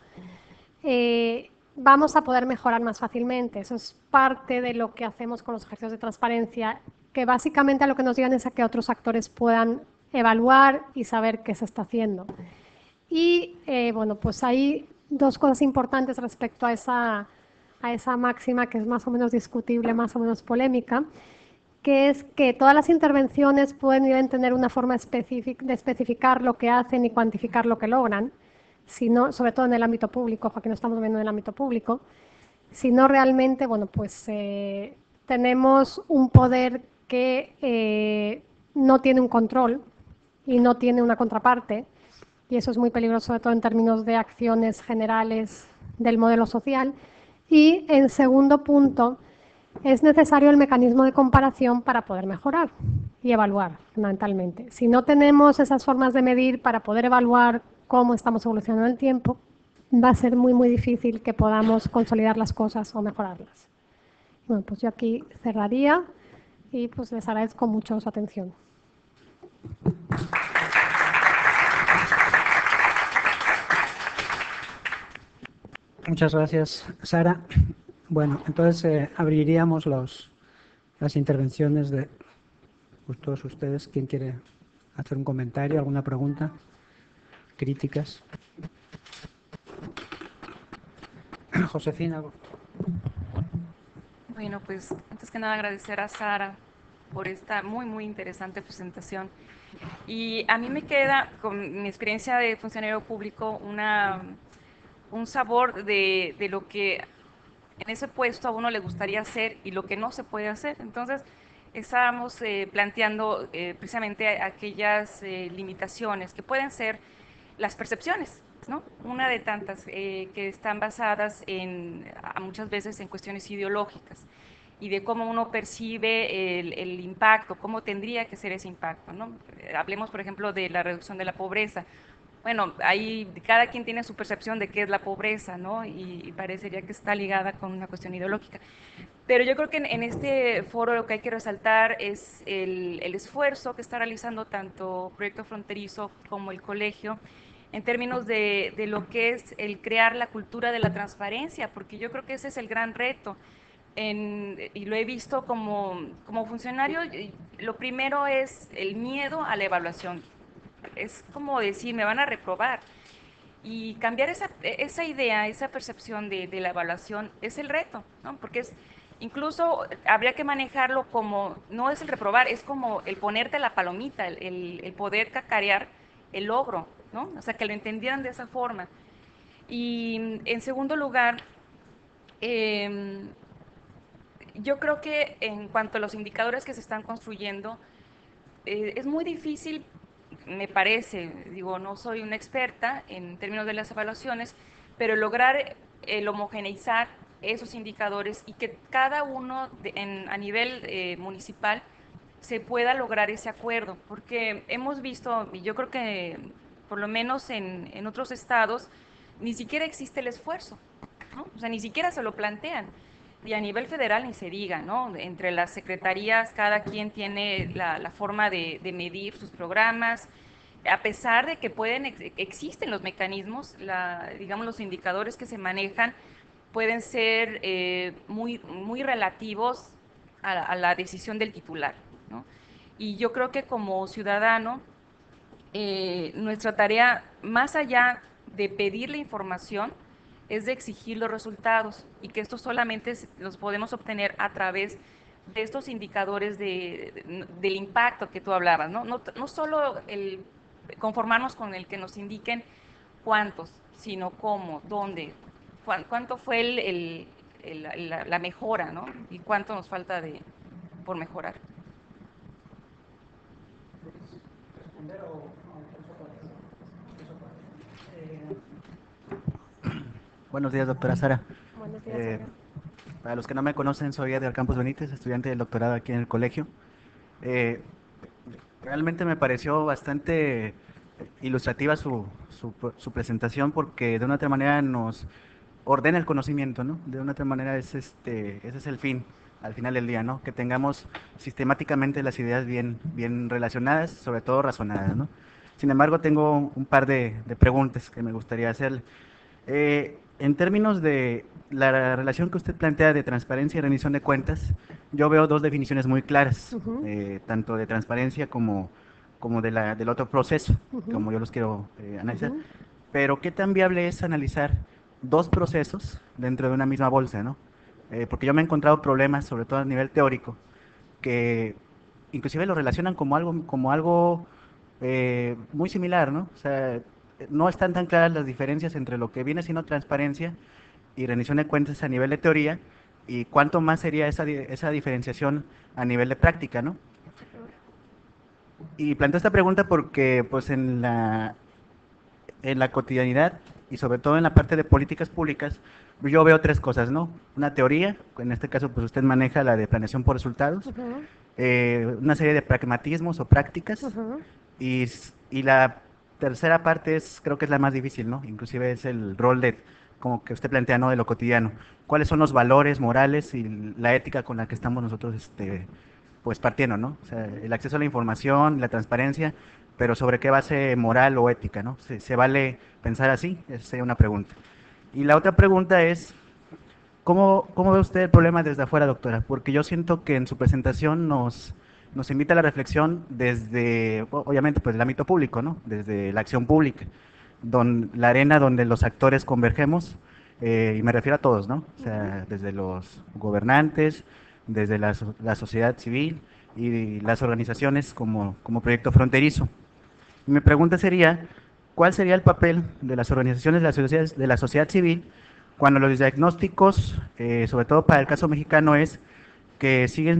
vamos a poder mejorar más fácilmente. Eso es parte de lo que hacemos con los ejercicios de transparencia, que básicamente a lo que nos llevan es a que otros actores puedan evaluar y saber qué se está haciendo. Y bueno, pues hay dos cosas importantes respecto a esa máxima que es más o menos discutible, más o menos polémica, que es que todas las intervenciones pueden tener una forma de especificar lo que hacen y cuantificar lo que logran, sino, sobre todo en el ámbito público, porque no estamos viendo en el ámbito público, sino realmente, bueno, pues tenemos un poder que no tiene un control y no tiene una contraparte, y eso es muy peligroso, sobre todo en términos de acciones generales del modelo social. Y en segundo punto, es necesario el mecanismo de comparación para poder mejorar y evaluar, fundamentalmente. Si no tenemos esas formas de medir para poder evaluar cómo estamos evolucionando en el tiempo, va a ser muy, muy difícil que podamos consolidar las cosas o mejorarlas. Bueno, pues yo aquí cerraría y pues les agradezco mucho su atención. Muchas gracias, Sara. Bueno, entonces abriríamos las intervenciones de pues, todos ustedes. ¿Quién quiere hacer un comentario, alguna pregunta, críticas? Josefina. Bueno, pues antes que nada agradecer a Sara por esta muy, muy interesante presentación. Y a mí me queda, con mi experiencia de funcionario público, un sabor de lo que en ese puesto a uno le gustaría hacer y lo que no se puede hacer. Entonces, estábamos planteando precisamente aquellas limitaciones que pueden ser las percepciones, ¿no? Una de tantas que están basadas muchas veces en cuestiones ideológicas y de cómo uno percibe el impacto, cómo tendría que ser ese impacto, ¿no? Hablemos, por ejemplo, de la reducción de la pobreza. Bueno, ahí cada quien tiene su percepción de qué es la pobreza, ¿no? Y parecería que está ligada con una cuestión ideológica. Pero yo creo que en este foro lo que hay que resaltar es el esfuerzo que está realizando tanto Proyecto Fronterizo como el colegio en términos de lo que es el crear la cultura de la transparencia, porque yo creo que ese es el gran reto. Y lo he visto como funcionario, lo primero es el miedo a la evaluación. Es como decir, me van a reprobar. Y cambiar esa idea, esa percepción de la evaluación es el reto, ¿no? Porque incluso habría que manejarlo como, no es el reprobar, es como el ponerte la palomita, el poder cacarear el logro, ¿no? O sea, que lo entendieran de esa forma. Y en segundo lugar, eh, yo creo que en cuanto a los indicadores que se están construyendo, es muy difícil, me parece, digo, no soy una experta en términos de las evaluaciones, pero lograr el homogeneizar esos indicadores y que cada uno a nivel municipal se pueda lograr ese acuerdo, porque hemos visto, y yo creo que por lo menos en otros estados, ni siquiera existe el esfuerzo, ¿no? O sea, ni siquiera se lo plantean. Y a nivel federal ni se diga, ¿no? Entre las secretarías cada quien tiene la forma de medir sus programas, a pesar de que existen los mecanismos, digamos los indicadores que se manejan pueden ser muy, muy relativos a la decisión del titular, ¿no? Y yo creo que como ciudadano, nuestra tarea, más allá de pedir la información, es de exigir los resultados y que estos solamente los podemos obtener a través de estos indicadores del impacto que tú hablabas, ¿no? No solo el conformarnos con el que nos indiquen cuántos, sino cómo, dónde, cuánto fue la mejora, ¿no? Y cuánto nos falta por mejorar. Buenos días, doctora Sara. Buenos días, Sara. Para los que no me conocen, soy Edgar Campos Benítez, estudiante del doctorado aquí en el colegio. Realmente me pareció bastante ilustrativa su presentación, porque de una otra manera nos ordena el conocimiento, ¿no? De una otra manera ese es el fin, al final del día, ¿no? Que tengamos sistemáticamente las ideas bien relacionadas, sobre todo razonadas, ¿no? Sin embargo, tengo un par de preguntas que me gustaría hacerle. En términos de la relación que usted plantea de transparencia y rendición de cuentas, yo veo dos definiciones muy claras, tanto de transparencia como del otro proceso, como yo los quiero analizar. Pero ¿qué tan viable es analizar dos procesos dentro de una misma bolsa, ¿no? Porque yo me he encontrado problemas, sobre todo a nivel teórico, que inclusive lo relacionan como algo muy similar, ¿no? O sea, no están tan claras las diferencias entre lo que viene siendo transparencia y rendición de cuentas a nivel de teoría, y cuánto más sería esa diferenciación a nivel de práctica, ¿no? Y planteo esta pregunta porque pues en la cotidianidad y sobre todo en la parte de políticas públicas, yo veo tres cosas, ¿no? Una teoría, en este caso pues usted maneja la de planeación por resultados, una serie de pragmatismos o prácticas, y la tercera parte creo que es la más difícil, ¿no? Inclusive es el rol como que usted plantea, ¿no? De lo cotidiano. ¿Cuáles son los valores morales y la ética con la que estamos nosotros pues partiendo, ¿no? O sea, el acceso a la información, la transparencia, pero ¿sobre qué base moral o ética, ¿no? ¿Se vale pensar así? Esa sería una pregunta. Y la otra pregunta es, ¿cómo ve usted el problema desde afuera, doctora? Porque yo siento que en su presentación nos invita a la reflexión desde, obviamente, pues el ámbito público, ¿no? Desde la acción pública, la arena donde los actores convergemos, y me refiero a todos, ¿no? O sea, desde los gobernantes, desde la sociedad civil y las organizaciones como Proyecto Fronterizo. Y mi pregunta sería, ¿cuál sería el papel de las organizaciones de la sociedad civil cuando los diagnósticos, sobre todo para el caso mexicano, es que siguen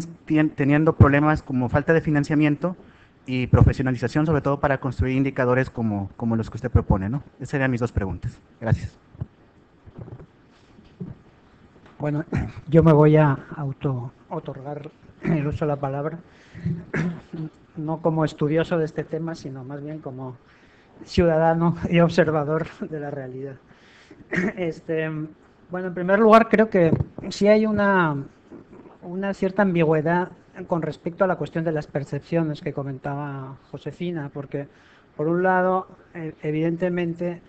teniendo problemas como falta de financiamiento y profesionalización, sobre todo para construir indicadores como los que usted propone, ¿no? Esas serían mis dos preguntas. Gracias. Bueno, yo me voy a otorgar el uso de la palabra, no como estudioso de este tema, sino más bien como ciudadano y observador de la realidad. Bueno, en primer lugar, creo que sí hay una cierta ambigüedad con respecto a la cuestión de las percepciones que comentaba Josefina, porque, por un lado, evidentemente,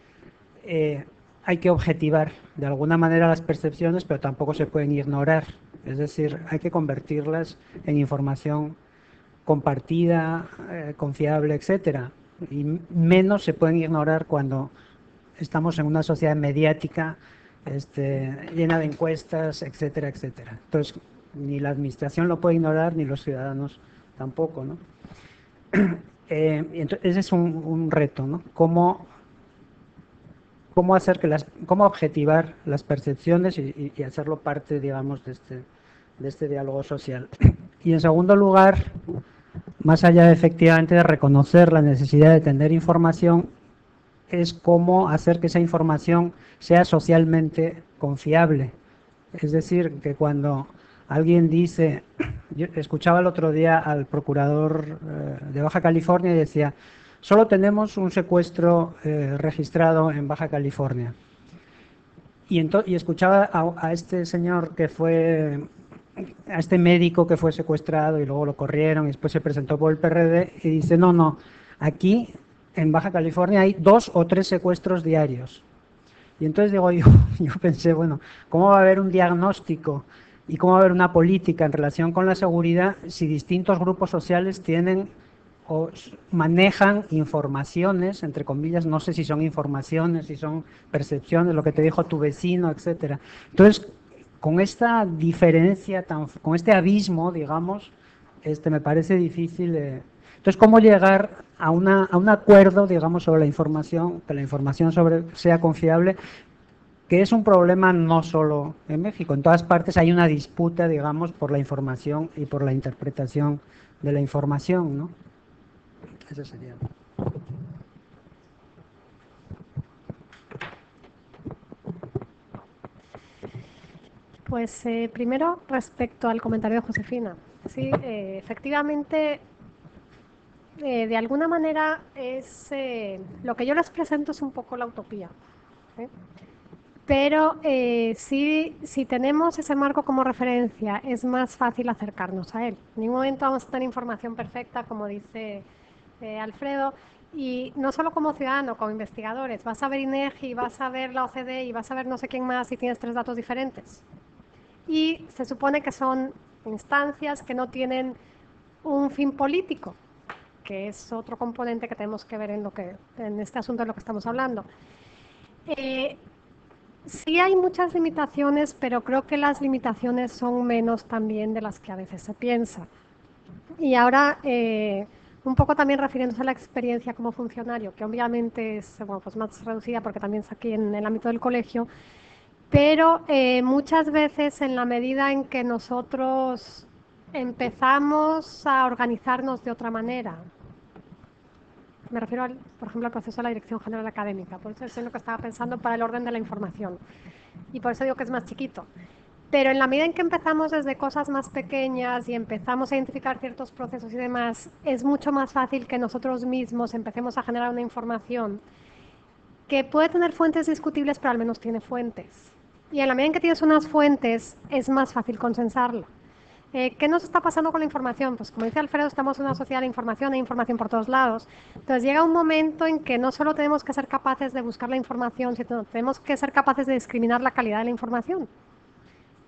hay que objetivar de alguna manera las percepciones, pero tampoco se pueden ignorar. Es decir, hay que convertirlas en información compartida, confiable, etcétera. Y menos se pueden ignorar cuando estamos en una sociedad mediática llena de encuestas, etcétera, etcétera. Entonces, ni la administración lo puede ignorar, ni los ciudadanos tampoco, ¿no? Entonces, ese es un reto, ¿no? ¿Cómo objetivar las percepciones y hacerlo parte, digamos, de este diálogo social? Y en segundo lugar, más allá efectivamente de reconocer la necesidad de tener información, es cómo hacer que esa información sea socialmente confiable. Es decir, que cuando alguien dice, yo escuchaba el otro día al procurador de Baja California y decía, solo tenemos un secuestro registrado en Baja California. Y escuchaba a este señor a este médico que fue secuestrado y luego lo corrieron y después se presentó por el PRD y dice, no, aquí en Baja California hay 2 o 3 secuestros diarios. Y entonces digo yo pensé, bueno, ¿cómo va a haber un diagnóstico y cómo va a haber una política en relación con la seguridad si distintos grupos sociales tienen o manejan informaciones, entre comillas, no sé si son informaciones, si son percepciones, lo que te dijo tu vecino, etcétera? Entonces, con esta diferencia, con este abismo, digamos, me parece difícil. Entonces, ¿cómo llegar a un acuerdo, digamos, sobre la información, que la información sea confiable, que es un problema no solo en México. En todas partes hay una disputa, digamos, por la información y por la interpretación de la información, ¿no? Eso sería. Pues primero, respecto al comentario de Josefina. Sí, efectivamente, de alguna manera es lo que yo les presento es un poco la utopía. ¿Eh? Pero sí, si tenemos ese marco como referencia, es más fácil acercarnos a él. En ningún momento vamos a tener información perfecta, como dice Alfredo, y no solo como ciudadano, como investigadores. Vas a ver INEGI, vas a ver la OCDE y vas a ver no sé quién más si tienes 3 datos diferentes. Y se supone que son instancias que no tienen un fin político, que es otro componente que tenemos que ver en este asunto de lo que estamos hablando. Sí hay muchas limitaciones, pero creo que las limitaciones son menos también de las que a veces se piensa. Y ahora, un poco también refiriéndose a la experiencia como funcionario, que obviamente es bueno, pues más reducida porque también es aquí en el ámbito del colegio, pero muchas veces en la medida en que nosotros empezamos a organizarnos de otra manera, me refiero, por ejemplo, al proceso de la Dirección General Académica, por eso es en lo que estaba pensando para el orden de la información, y por eso digo que es más chiquito. Pero en la medida en que empezamos desde cosas más pequeñas y empezamos a identificar ciertos procesos y demás, es mucho más fácil que nosotros mismos empecemos a generar una información que puede tener fuentes discutibles, pero al menos tiene fuentes. Y en la medida en que tienes unas fuentes, es más fácil consensarla. ¿Qué nos está pasando con la información? Pues como dice Alfredo, estamos en una sociedad de información, hay información por todos lados. Entonces llega un momento en que no solo tenemos que ser capaces de buscar la información, sino tenemos que ser capaces de discriminar la calidad de la información.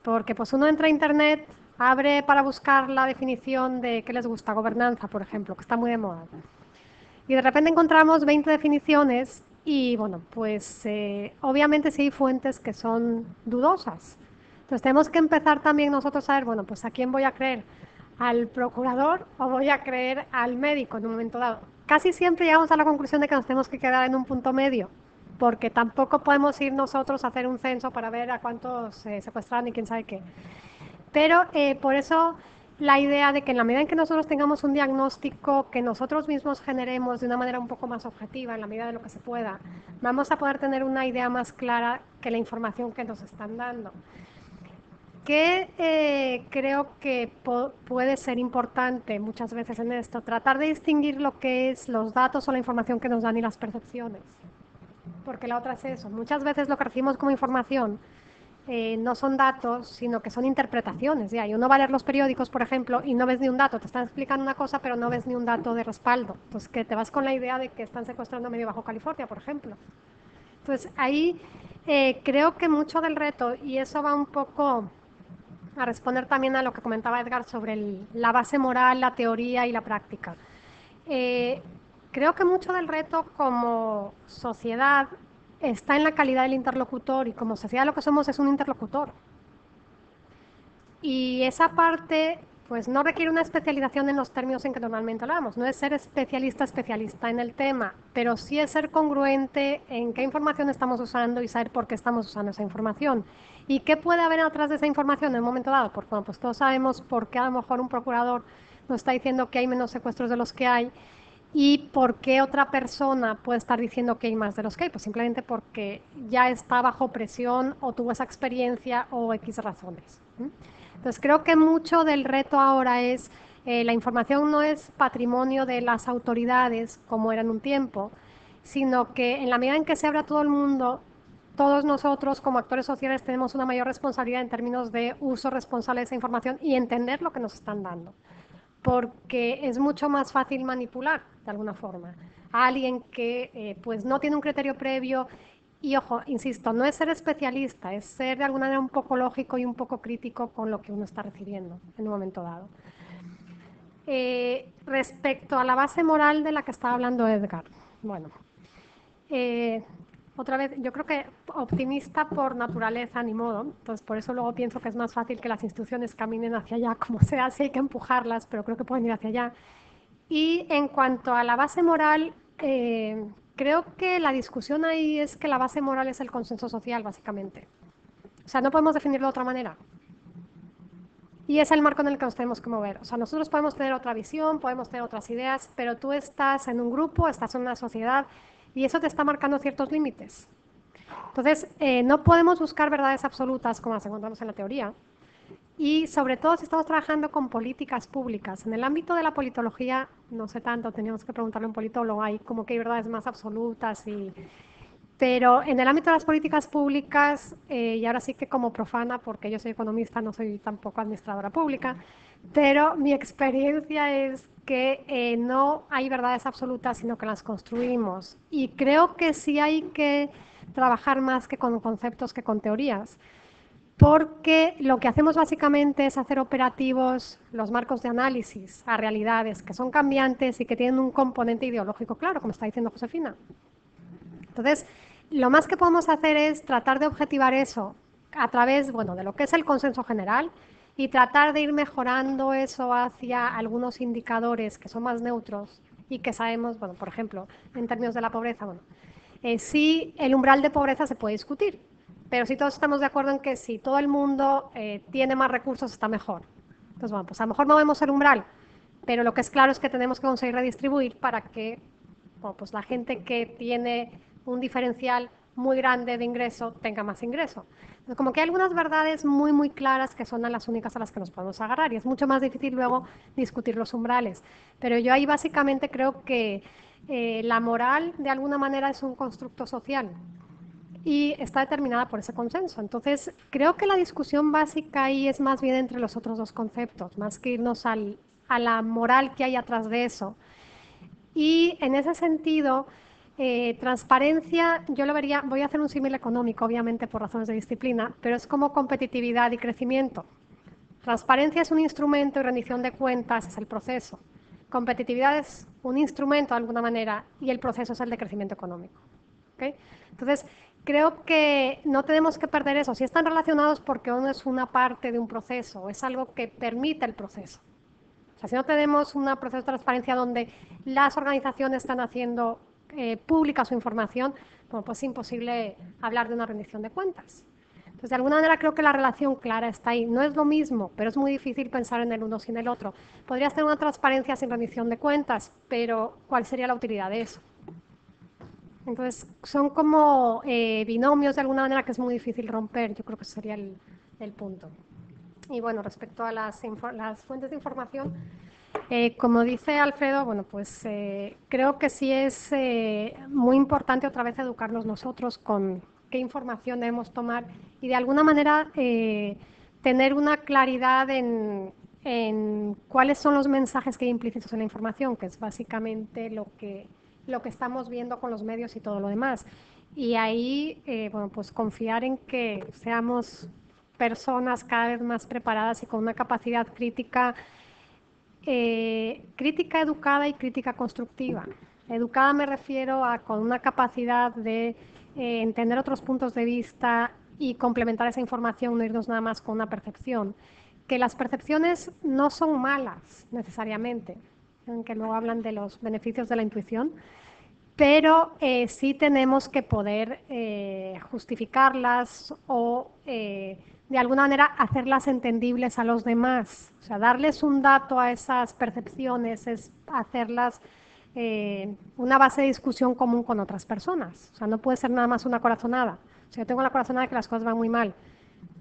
Porque pues uno entra a internet, abre para buscar la definición de qué les gusta, gobernanza, por ejemplo, que está muy de moda. Y de repente encontramos 20 definiciones y bueno, pues obviamente sí hay fuentes que son dudosas. Entonces tenemos que empezar también nosotros a ver, bueno, pues a quién voy a creer, al procurador o voy a creer al médico en un momento dado. Casi siempre llegamos a la conclusión de que nos tenemos que quedar en un punto medio, porque tampoco podemos ir nosotros a hacer un censo para ver a cuántos secuestran y quién sabe qué. Pero por eso la idea de que en la medida en que nosotros tengamos un diagnóstico que nosotros mismos generemos de una manera un poco más objetiva, en la medida de lo que se pueda, vamos a poder tener una idea más clara que la información que nos están dando. Que creo que puede ser importante muchas veces en esto, tratar de distinguir lo que es los datos o la información que nos dan y las percepciones. Porque la otra es eso, muchas veces lo que recibimos como información no son datos, sino que son interpretaciones. Y uno va a leer los periódicos, por ejemplo, y no ves ni un dato, te están explicando una cosa, pero no ves ni un dato de respaldo. Pues que te vas con la idea de que están secuestrando medio Bajo California, por ejemplo. Entonces ahí creo que mucho del reto, y eso va un poco a responder también a lo que comentaba Edgar sobre la base moral, la teoría y la práctica. Creo que mucho del reto como sociedad está en la calidad del interlocutor y como sociedad lo que somos es un interlocutor. Y esa parte pues no requiere una especialización en los términos en que normalmente hablamos, no es ser especialista en el tema, pero sí es ser congruente en qué información estamos usando y saber por qué estamos usando esa información. ¿Y qué puede haber atrás de esa información en un momento dado? Porque bueno, pues todos sabemos por qué a lo mejor un procurador nos está diciendo que hay menos secuestros de los que hay, ¿y por qué otra persona puede estar diciendo que hay más de los que hay? Pues simplemente porque ya está bajo presión o tuvo esa experiencia o X razones. Entonces creo que mucho del reto ahora es, la información no es patrimonio de las autoridades como era en un tiempo, sino que en la medida en que se abra todo el mundo, todos nosotros como actores sociales tenemos una mayor responsabilidad en términos de uso responsable de esa información y entender lo que nos están dando. Porque es mucho más fácil manipular, de alguna forma, a alguien que pues no tiene un criterio previo. Y ojo, insisto, no es ser especialista, es ser de alguna manera un poco lógico y un poco crítico con lo que uno está recibiendo en un momento dado. Respecto a la base moral de la que estaba hablando Edgar, bueno, otra vez, yo creo que optimista por naturaleza, ni modo, entonces por eso luego pienso que es más fácil que las instituciones caminen hacia allá, como sea, sí hay que empujarlas, pero creo que pueden ir hacia allá. Y en cuanto a la base moral, creo que la discusión ahí es que la base moral es el consenso social, básicamente. O sea, no podemos definirlo de otra manera. Y es el marco en el que nos tenemos que mover. O sea, nosotros podemos tener otra visión, podemos tener otras ideas, pero tú estás en un grupo, estás en una sociedad y eso te está marcando ciertos límites. Entonces, no podemos buscar verdades absolutas como las encontramos en la teoría. Y sobre todo si estamos trabajando con políticas públicas. En el ámbito de la politología, no sé tanto, teníamos que preguntarle a un politólogo, hay como que hay verdades más absolutas pero en el ámbito de las políticas públicas, y ahora sí que como profana, porque yo soy economista, no soy tampoco administradora pública, pero mi experiencia es que no hay verdades absolutas, sino que las construimos. Y creo que sí hay que trabajar más que con conceptos que con teorías, porque lo que hacemos básicamente es hacer operativos los marcos de análisis a realidades que son cambiantes y que tienen un componente ideológico claro, como está diciendo Josefina. Entonces, lo más que podemos hacer es tratar de objetivar eso a través, bueno, de lo que es el consenso general y tratar de ir mejorando eso hacia algunos indicadores que son más neutros y que sabemos, bueno, por ejemplo, en términos de la pobreza, bueno, sí el umbral de pobreza se puede discutir, pero si todos estamos de acuerdo en que si todo el mundo tiene más recursos está mejor. Entonces, bueno, pues a lo mejor movemos el umbral, pero lo que es claro es que tenemos que conseguir redistribuir para que bueno, pues la gente que tiene un diferencial muy grande de ingreso tenga más ingreso. Entonces, como que hay algunas verdades muy, muy claras que son las únicas a las que nos podemos agarrar y es mucho más difícil luego discutir los umbrales. Pero yo ahí básicamente creo que la moral de alguna manera es un constructo social y está determinada por ese consenso. Entonces, creo que la discusión básica ahí es más bien entre los otros dos conceptos, más que irnos a la moral que hay atrás de eso. Y en ese sentido, transparencia, yo lo vería, voy a hacer un símil económico, obviamente por razones de disciplina, pero es como competitividad y crecimiento. Transparencia es un instrumento y rendición de cuentas es el proceso. Competitividad es un instrumento de alguna manera y el proceso es el de crecimiento económico. ¿Okay? Entonces, creo que no tenemos que perder eso. Si están relacionados porque uno es una parte de un proceso, es algo que permite el proceso. O sea, si no tenemos un proceso de transparencia donde las organizaciones están haciendo pública su información, bueno, pues es imposible hablar de una rendición de cuentas. Entonces, de alguna manera creo que la relación clara está ahí. No es lo mismo, pero es muy difícil pensar en el uno sin el otro. Podrías tener una transparencia sin rendición de cuentas, pero ¿cuál sería la utilidad de eso? Entonces, son como binomios de alguna manera que es muy difícil romper. Yo creo que ese sería el punto. Y bueno, respecto a las fuentes de información, como dice Alfredo, bueno, pues creo que sí es muy importante otra vez educarnos nosotros con qué información debemos tomar y de alguna manera tener una claridad en cuáles son los mensajes que hay implícitos en la información, que es básicamente lo que estamos viendo con los medios y todo lo demás. Y ahí, bueno, pues confiar en que seamos personas cada vez más preparadas y con una capacidad crítica, crítica educada y crítica constructiva. Educada me refiero a con una capacidad de entender otros puntos de vista y complementar esa información, no irnos nada más con una percepción. Que las percepciones no son malas necesariamente, aunque luego hablan de los beneficios de la intuición, pero sí tenemos que poder justificarlas o de alguna manera hacerlas entendibles a los demás. O sea, darles un dato a esas percepciones es hacerlas una base de discusión común con otras personas. O sea, no puede ser nada más una corazonada. O sea, yo tengo la corazonada de que las cosas van muy mal.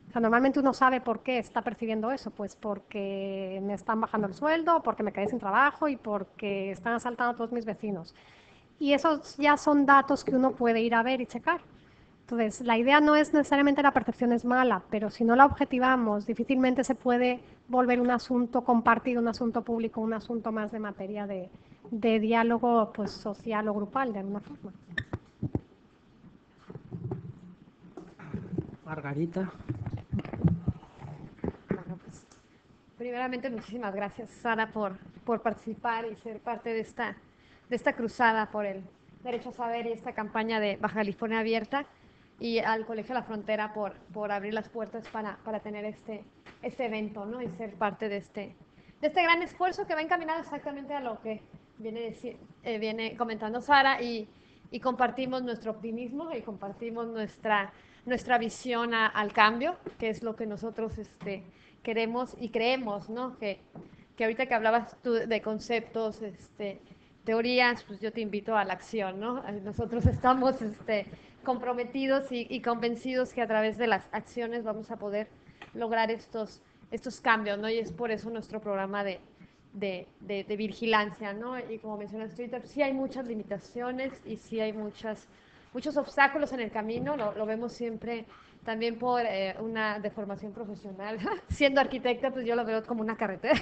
O sea, normalmente uno sabe por qué está percibiendo eso, pues porque me están bajando el sueldo, porque me quedé sin trabajo y porque están asaltando a todos mis vecinos. Y esos ya son datos que uno puede ir a ver y checar. Entonces, la idea no es necesariamente la percepción es mala, pero si no la objetivamos, difícilmente se puede volver un asunto compartido, un asunto público, un asunto más de materia de diálogo pues, social o grupal, de alguna forma. Margarita. Bueno, pues, primeramente, muchísimas gracias, Sara, por participar y ser parte de esta cruzada por el derecho a saber y esta campaña de Baja California Abierta, y al Colegio La Frontera por abrir las puertas para tener este evento, ¿no? Y ser parte de este gran esfuerzo que va encaminado exactamente a lo que viene comentando Sara, y y compartimos nuestro optimismo y compartimos nuestra visión al cambio, que es lo que nosotros queremos y creemos, ¿no? Que ahorita que hablabas tú de conceptos, teorías, pues yo te invito a la acción, ¿no? Nosotros estamos comprometidos y convencidos que a través de las acciones vamos a poder lograr estos cambios, ¿no? Y es por eso nuestro programa de vigilancia, ¿no? Y como mencionaste ahorita, sí hay muchas limitaciones y sí hay muchos obstáculos en el camino, lo vemos siempre también por una deformación profesional. Siendo arquitecta, pues yo lo veo como una carretera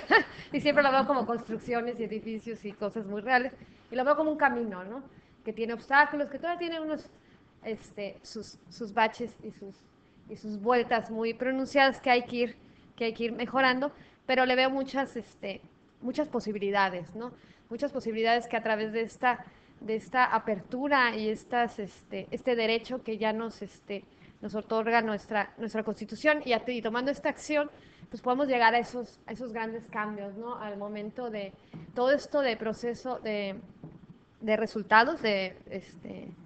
y siempre lo veo como construcciones y edificios y cosas muy reales y lo veo como un camino, ¿no? Que tiene obstáculos, que todavía tiene sus baches y sus vueltas muy pronunciadas que hay que ir mejorando, pero le veo muchas posibilidades, ¿no? Muchas posibilidades que a través de esta apertura y este derecho que ya nos otorga nuestra Constitución y tomando esta acción, pues podemos llegar a esos grandes cambios, ¿no? Al momento de todo esto de proceso de resultados, de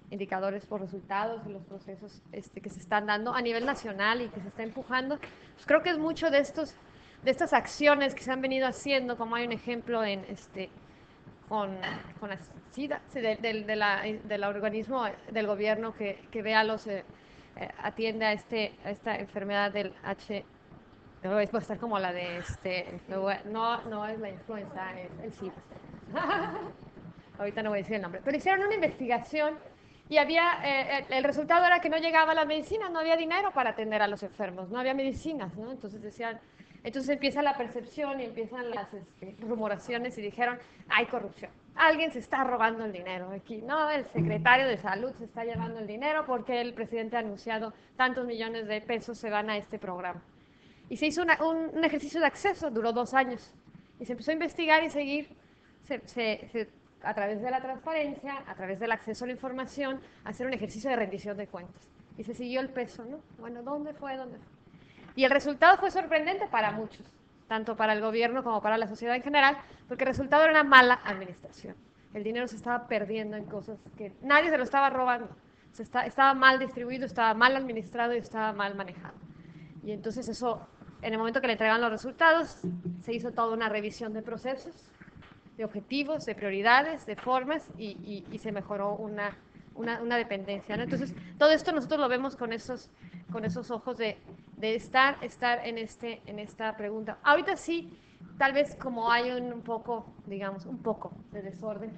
indicadores por resultados, de los procesos que se están dando a nivel nacional y que se está empujando. Pues creo que es mucho de estas acciones que se han venido haciendo, como hay un ejemplo con la SIDA, del organismo del gobierno que ve atiende a esta enfermedad del H. No, es estar como la de no es la influenza, es el SIDA. Ahorita no voy a decir el nombre, pero hicieron una investigación y el resultado era que no llegaba la medicina, no había dinero para atender a los enfermos, no había medicinas, ¿no? Entonces empieza la percepción y empiezan las rumoraciones y dijeron, hay corrupción, alguien se está robando el dinero aquí, no, el secretario de salud se está llevando el dinero porque el presidente ha anunciado tantos millones de pesos se van a este programa. Y se hizo un ejercicio de acceso, duró 2 años, y se empezó a investigar y seguir, a través de la transparencia, a través del acceso a la información, hacer un ejercicio de rendición de cuentas. Y se siguió el peso, ¿no? Bueno, ¿dónde fue? Y el resultado fue sorprendente para muchos, tanto para el gobierno como para la sociedad en general, porque el resultado era una mala administración. El dinero se estaba perdiendo en cosas que nadie se lo estaba robando. Estaba mal distribuido, estaba mal administrado y estaba mal manejado. Y entonces eso, en el momento que le entregaban los resultados, se hizo toda una revisión de procesos, de objetivos, de prioridades, de formas y se mejoró una dependencia, ¿no? Entonces, todo esto nosotros lo vemos con esos ojos de estar en esta pregunta. Ahorita sí, tal vez como hay un poco, digamos, un poco de desorden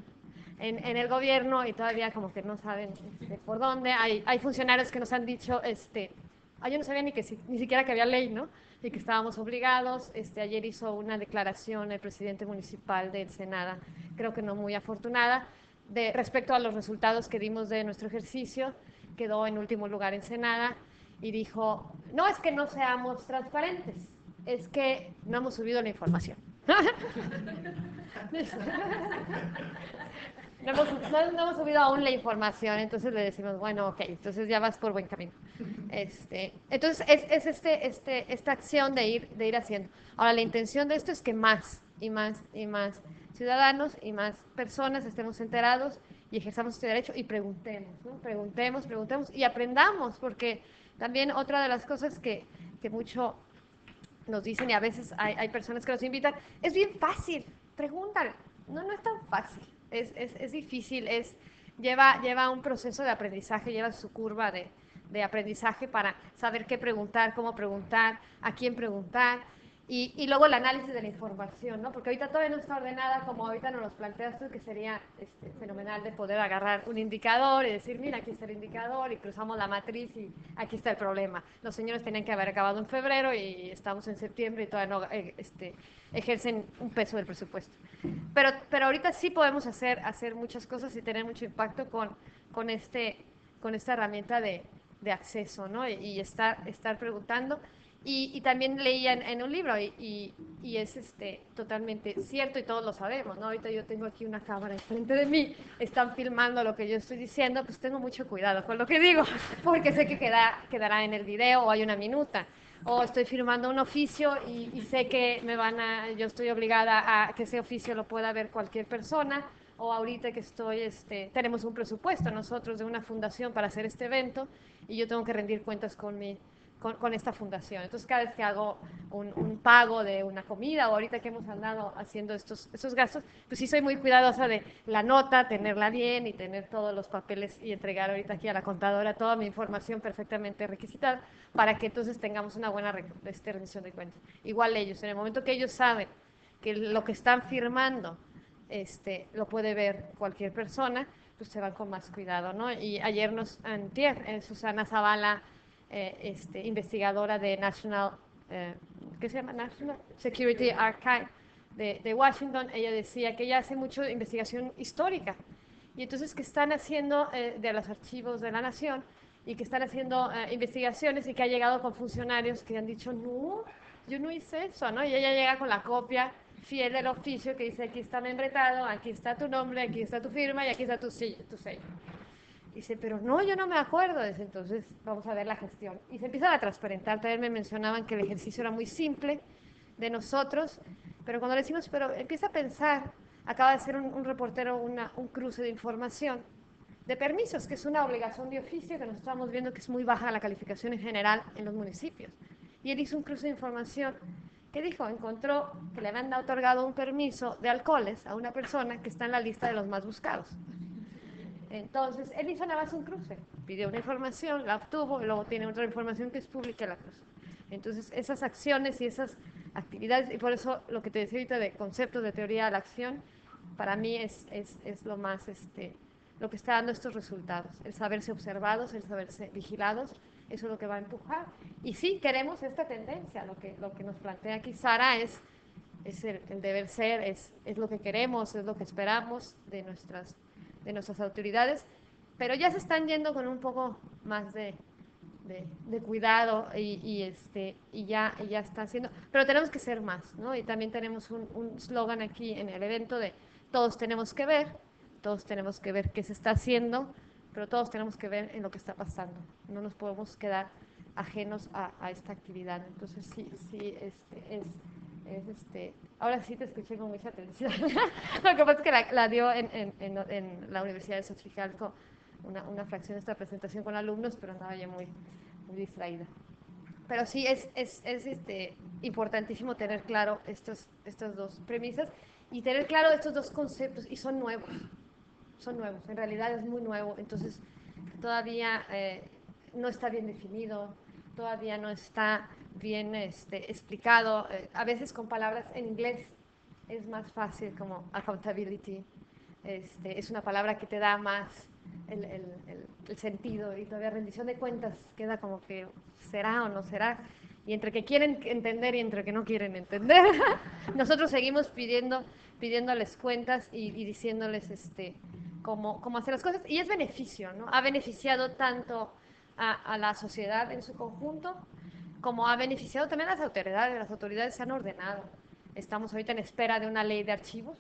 en el gobierno y todavía como que no saben por dónde. Hay funcionarios que nos han dicho, yo no sabía ni siquiera que había ley, ¿no? Y que estábamos obligados. Ayer hizo una declaración el presidente municipal de Ensenada, creo que no muy afortunada, respecto a los resultados que dimos de nuestro ejercicio. Quedó en último lugar Ensenada y dijo, no es que no seamos transparentes, es que no hemos subido la información. No hemos subido aún la información, entonces le decimos, bueno, ok, entonces ya vas por buen camino. Entonces es esta acción de ir haciendo. Ahora, la intención de esto es que más y más y más ciudadanos y más personas estemos enterados y ejerzamos este derecho y preguntemos, ¿no? Preguntemos y aprendamos, porque también otra de las cosas que mucho nos dicen y a veces hay personas que nos invitan, es bien fácil, pregúntale. No es tan fácil, es difícil, lleva un proceso de aprendizaje, lleva su curva de aprendizaje para saber qué preguntar, cómo preguntar, a quién preguntar, y luego el análisis de la información, ¿no? Porque ahorita todavía no está ordenada como ahorita nos lo planteas tú, que sería fenomenal de poder agarrar un indicador y decir, mira, aquí está el indicador, y cruzamos la matriz y aquí está el problema. Los señores tenían que haber acabado en febrero y estamos en septiembre y todavía no ejercen un peso del presupuesto. Pero ahorita sí podemos hacer muchas cosas y tener mucho impacto con esta herramienta de acceso, ¿no? Y estar preguntando. Y también leía en un libro y es totalmente cierto y todos lo sabemos, ¿no? Ahorita yo tengo aquí una cámara enfrente de mí, están filmando lo que yo estoy diciendo, pues tengo mucho cuidado con lo que digo, porque sé que quedará en el video o hay una minuta. O estoy firmando un oficio y sé que yo estoy obligada a que ese oficio lo pueda ver cualquier persona, o ahorita que estoy, tenemos un presupuesto nosotros de una fundación para hacer este evento y yo tengo que rendir cuentas con esta fundación. Entonces, cada vez que hago un pago de una comida o ahorita que hemos andado haciendo estos gastos, pues sí soy muy cuidadosa de la nota, tenerla bien y tener todos los papeles y entregar ahorita aquí a la contadora toda mi información perfectamente requisitada para que entonces tengamos una buena rendición de cuentas. Igual ellos, en el momento que ellos saben que lo que están firmando lo puede ver cualquier persona, pues se van con más cuidado, ¿no? Y ayer antier, Susana Zavala, investigadora de ¿qué se llama? National Security Archive de Washington, ella decía que ella hace mucho investigación histórica y entonces que están haciendo de los archivos de la nación y que están haciendo investigaciones y que ha llegado con funcionarios que han dicho, no, yo no hice eso, ¿no? Y ella llega con la copia fiel del oficio que dice, aquí está membretado, aquí está tu nombre, aquí está tu firma y aquí está tu sello. Dice, pero no, yo no me acuerdo. Dice, entonces vamos a ver la gestión. Y se empiezan a transparentar. También me mencionaban que el ejercicio era muy simple de nosotros, pero cuando le decimos, pero empieza a pensar, acaba de hacer un reportero un cruce de información de permisos, que es una obligación de oficio que nos estamos viendo que es muy baja la calificación en general en los municipios. Y él hizo un cruce de información que dijo, encontró que le habían otorgado un permiso de alcoholes a una persona que está en la lista de los más buscados. Entonces, él hizo nada más un cruce, pidió una información, la obtuvo, y luego tiene otra información que es pública y la cruzó. Entonces, esas acciones y esas actividades, y por eso lo que te decía ahorita de conceptos de teoría a la acción, para mí es lo más, lo que está dando estos resultados, el saberse observados, el saberse vigilados, eso es lo que va a empujar. Y sí, queremos esta tendencia, lo que nos plantea aquí Sara es el deber ser, es lo que queremos, es lo que esperamos de nuestras autoridades, pero ya se están yendo con un poco más de cuidado y ya están haciendo, pero tenemos que ser más, ¿no? Y también tenemos un slogan aquí en el evento de todos tenemos que ver qué se está haciendo, pero todos tenemos que ver en lo que está pasando, no nos podemos quedar ajenos a esta actividad. Entonces sí, ahora sí te escuché con mucha atención. Lo que pasa es que la dio en la Universidad de Xochicalco una fracción de esta presentación con alumnos, pero andaba ya muy distraída. Pero sí es importantísimo tener claro estas dos premisas y tener claro estos dos conceptos, y son nuevos, en realidad es muy nuevo, entonces todavía no está bien definido, todavía no está bien explicado, a veces con palabras en inglés es más fácil, como accountability, es una palabra que te da más el sentido, y todavía rendición de cuentas queda como que será o no será, y entre que quieren entender y entre que no quieren entender, nosotros seguimos pidiéndoles cuentas y diciéndoles cómo hacer las cosas, y es beneficio, ¿no? Ha beneficiado tanto a la sociedad en su conjunto, como ha beneficiado también a las autoridades se han ordenado. Estamos ahorita en espera de una ley de archivos,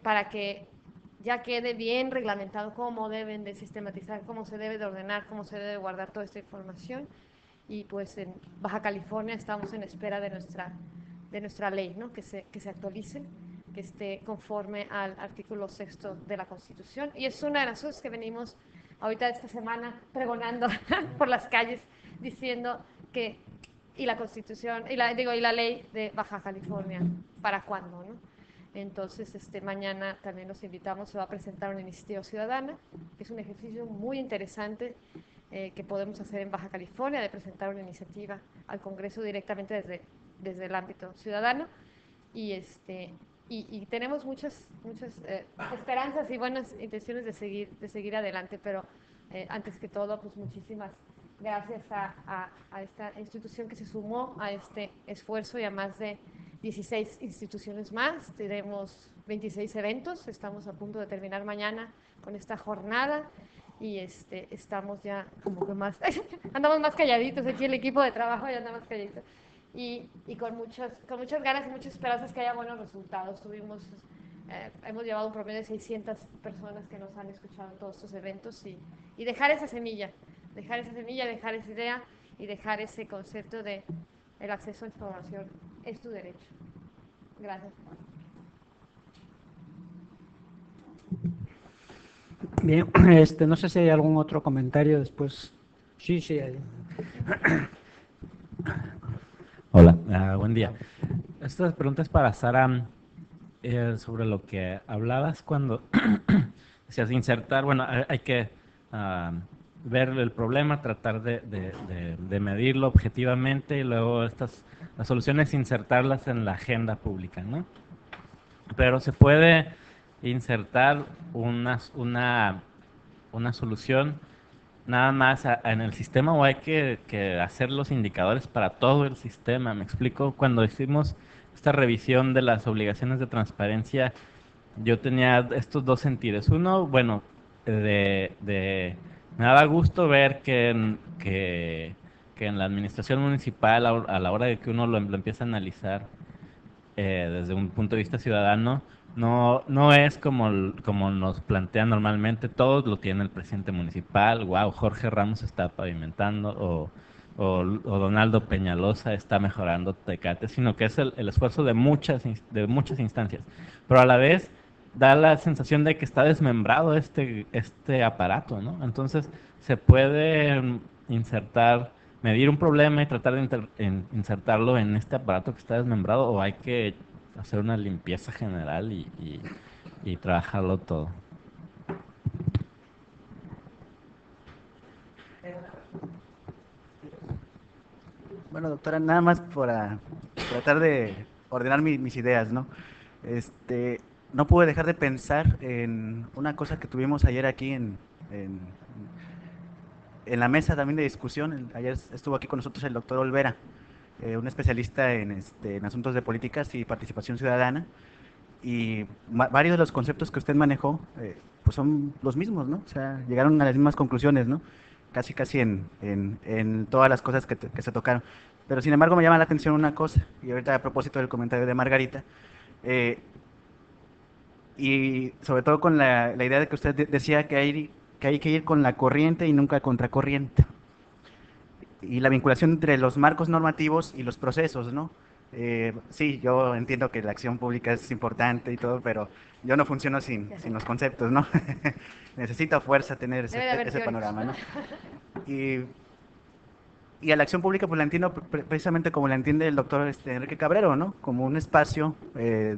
para que ya quede bien reglamentado cómo deben de sistematizar, cómo se debe de ordenar, cómo se debe guardar toda esta información. Y pues en Baja California estamos en espera de nuestra ley, ¿no? que se actualice, que esté conforme al artículo 6º de la Constitución. Y es una de las cosas que venimos ahorita esta semana pregonando por las calles, diciendo que y la Constitución, y la ley de Baja California, ¿para cuándo, no? Entonces, mañana también los invitamos, se va a presentar una iniciativa ciudadana, que es un ejercicio muy interesante que podemos hacer en Baja California, de presentar una iniciativa al Congreso directamente desde el ámbito ciudadano, y tenemos muchas esperanzas y buenas intenciones de seguir adelante, pero antes que todo, pues muchísimas gracias a esta institución que se sumó a este esfuerzo, y a más de 16 instituciones más. Tenemos 26 eventos, estamos a punto de terminar mañana con esta jornada, y estamos ya como que más, andamos más calladitos aquí, el equipo de trabajo ya anda más calladito, y con muchas ganas y muchas esperanzas que haya buenos resultados. Hemos llevado un promedio de 600 personas que nos han escuchado en todos estos eventos, y dejar esa semilla, dejar esa idea y dejar ese concepto de el acceso a información es tu derecho. Gracias. Bien, no sé si hay algún otro comentario después. Sí, sí, hay. Hola, buen día. Esta pregunta es para Sara, sobre lo que hablabas cuando decías insertar, bueno, hay que ah, ver el problema, tratar de medirlo objetivamente y luego las soluciones insertarlas en la agenda pública, ¿no? Pero se puede insertar una solución nada más en el sistema, o hay que hacer los indicadores para todo el sistema. Me explico, cuando hicimos esta revisión de las obligaciones de transparencia, yo tenía estos dos sentidos. Uno, bueno, me daba gusto ver que en la administración municipal, a la hora de que uno lo empieza a analizar desde un punto de vista ciudadano, no es como nos plantean normalmente. Todos lo tiene el presidente municipal. Wow, Jorge Ramos está pavimentando, o Donaldo Peñalosa está mejorando Tecate, sino que es el esfuerzo de muchas instancias. Pero a la vez da la sensación de que está desmembrado este aparato, ¿no? Entonces se puede medir un problema y tratar de insertarlo en este aparato que está desmembrado, o hay que hacer una limpieza general y trabajarlo todo. Bueno, doctora, nada más para tratar de ordenar mis ideas, ¿no? Este, no pude dejar de pensar en una cosa que tuvimos ayer aquí en, en la mesa también de discusión. Ayer estuvo aquí con nosotros el doctor Olvera, un especialista en asuntos de políticas y participación ciudadana, y varios de los conceptos que usted manejó pues son los mismos, ¿no? O sea, llegaron a las mismas conclusiones, ¿no? Casi en todas las cosas que se tocaron. Pero sin embargo me llama la atención una cosa, y ahorita a propósito del comentario de Margarita, eh, y sobre todo con la idea de que usted decía que hay que ir con la corriente y nunca contracorriente, y la vinculación entre los marcos normativos y los procesos, ¿no? Sí, yo entiendo que la acción pública es importante y todo, pero yo no funciono sin los conceptos, ¿no? Necesito fuerza tener ese panorama, ¿no? Y, y a la acción pública pues la entiendo precisamente como la entiende el doctor Enrique Cabrero, ¿no? Como un espacio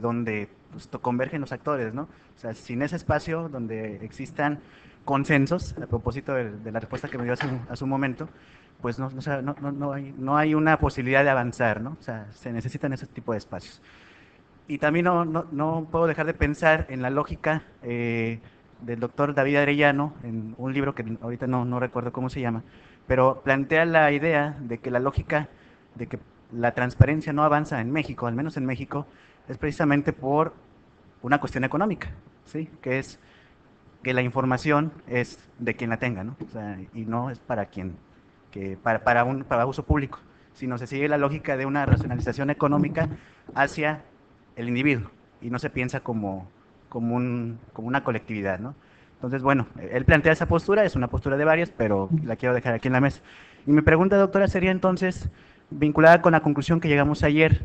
donde pues, convergen los actores, ¿no? O sea, sin ese espacio donde existan consensos, a propósito de la respuesta que me dio hace un momento, pues no hay una posibilidad de avanzar, ¿no? O sea, se necesitan ese tipo de espacios. Y también no puedo dejar de pensar en la lógica del doctor David Arellano, en un libro que ahorita no recuerdo cómo se llama, pero plantea la idea de que la lógica de que la transparencia no avanza en México, al menos en México, es precisamente por una cuestión económica, ¿sí? Que es que la información es de quien la tenga, ¿no? O sea, y no es para quien, para uso público, sino se sigue la lógica de una racionalización económica hacia el individuo y no se piensa como una colectividad, ¿no? Entonces, bueno, él plantea esa postura, es una postura de varias, pero la quiero dejar aquí en la mesa. Y mi pregunta, doctora, sería entonces, vinculada con la conclusión que llegamos ayer.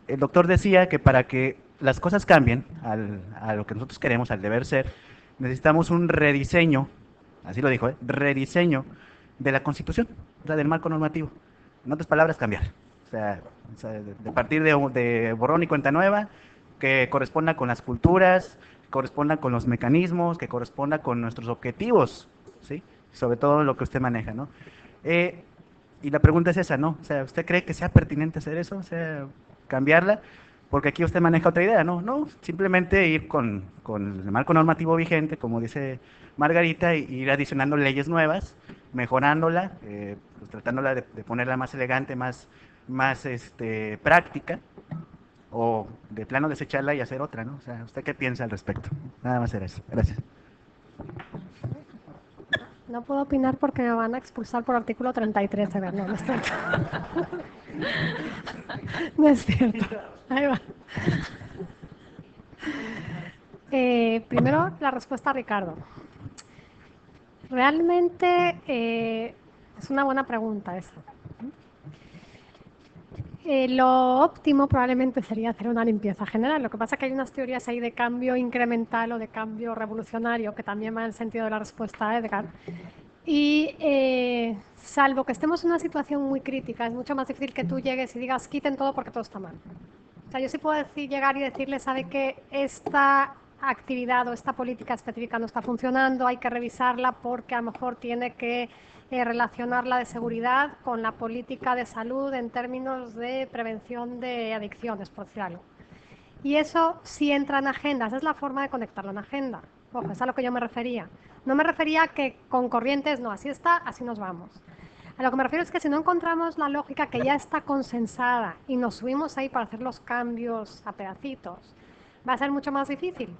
El doctor decía que para que las cosas cambien a lo que nosotros queremos, al deber ser, necesitamos un rediseño, así lo dijo, rediseño de la Constitución, o sea, del marco normativo. En otras palabras, cambiar. O sea, de partir de borrón y cuenta nueva, que corresponda con las culturas, que corresponda con los mecanismos, que corresponda con nuestros objetivos, ¿sí? Sobre todo lo que usted maneja, ¿no? Y la pregunta es esa, ¿no? O sea, ¿usted cree que sea pertinente hacer eso? O sea, cambiarla, porque aquí usted maneja otra idea, ¿no? No, simplemente ir con el marco normativo vigente, como dice Margarita, e ir adicionando leyes nuevas, mejorándola, pues tratándola de ponerla más elegante, más práctica, o de plano desecharla y hacer otra, ¿no? O sea, ¿usted qué piensa al respecto? Nada más era eso. Gracias. No puedo opinar porque me van a expulsar por artículo 33. A ver, no es cierto. No es cierto. Ahí va. Primero, la respuesta a Ricardo. Realmente es una buena pregunta esa. Lo óptimo probablemente sería hacer una limpieza general. Lo que pasa es que hay unas teorías ahí de cambio incremental o de cambio revolucionario que también van en el sentido de la respuesta a Edgar. Y salvo que estemos en una situación muy crítica, es mucho más difícil que tú llegues y digas quiten todo porque todo está mal. O sea, yo sí puedo llegar y decirle, sabe que esta actividad o esta política específica no está funcionando, hay que revisarla porque a lo mejor tiene que relacionar la de seguridad con la política de salud en términos de prevención de adicciones, por decir algo. Y eso sí entra en agendas, es la forma de conectarlo en agenda. Ojo, es a lo que yo me refería. No me refería a que con corrientes, no, así está, así nos vamos. A lo que me refiero es que si no encontramos la lógica que ya está consensada y nos subimos ahí para hacer los cambios a pedacitos, va a ser mucho más difícil.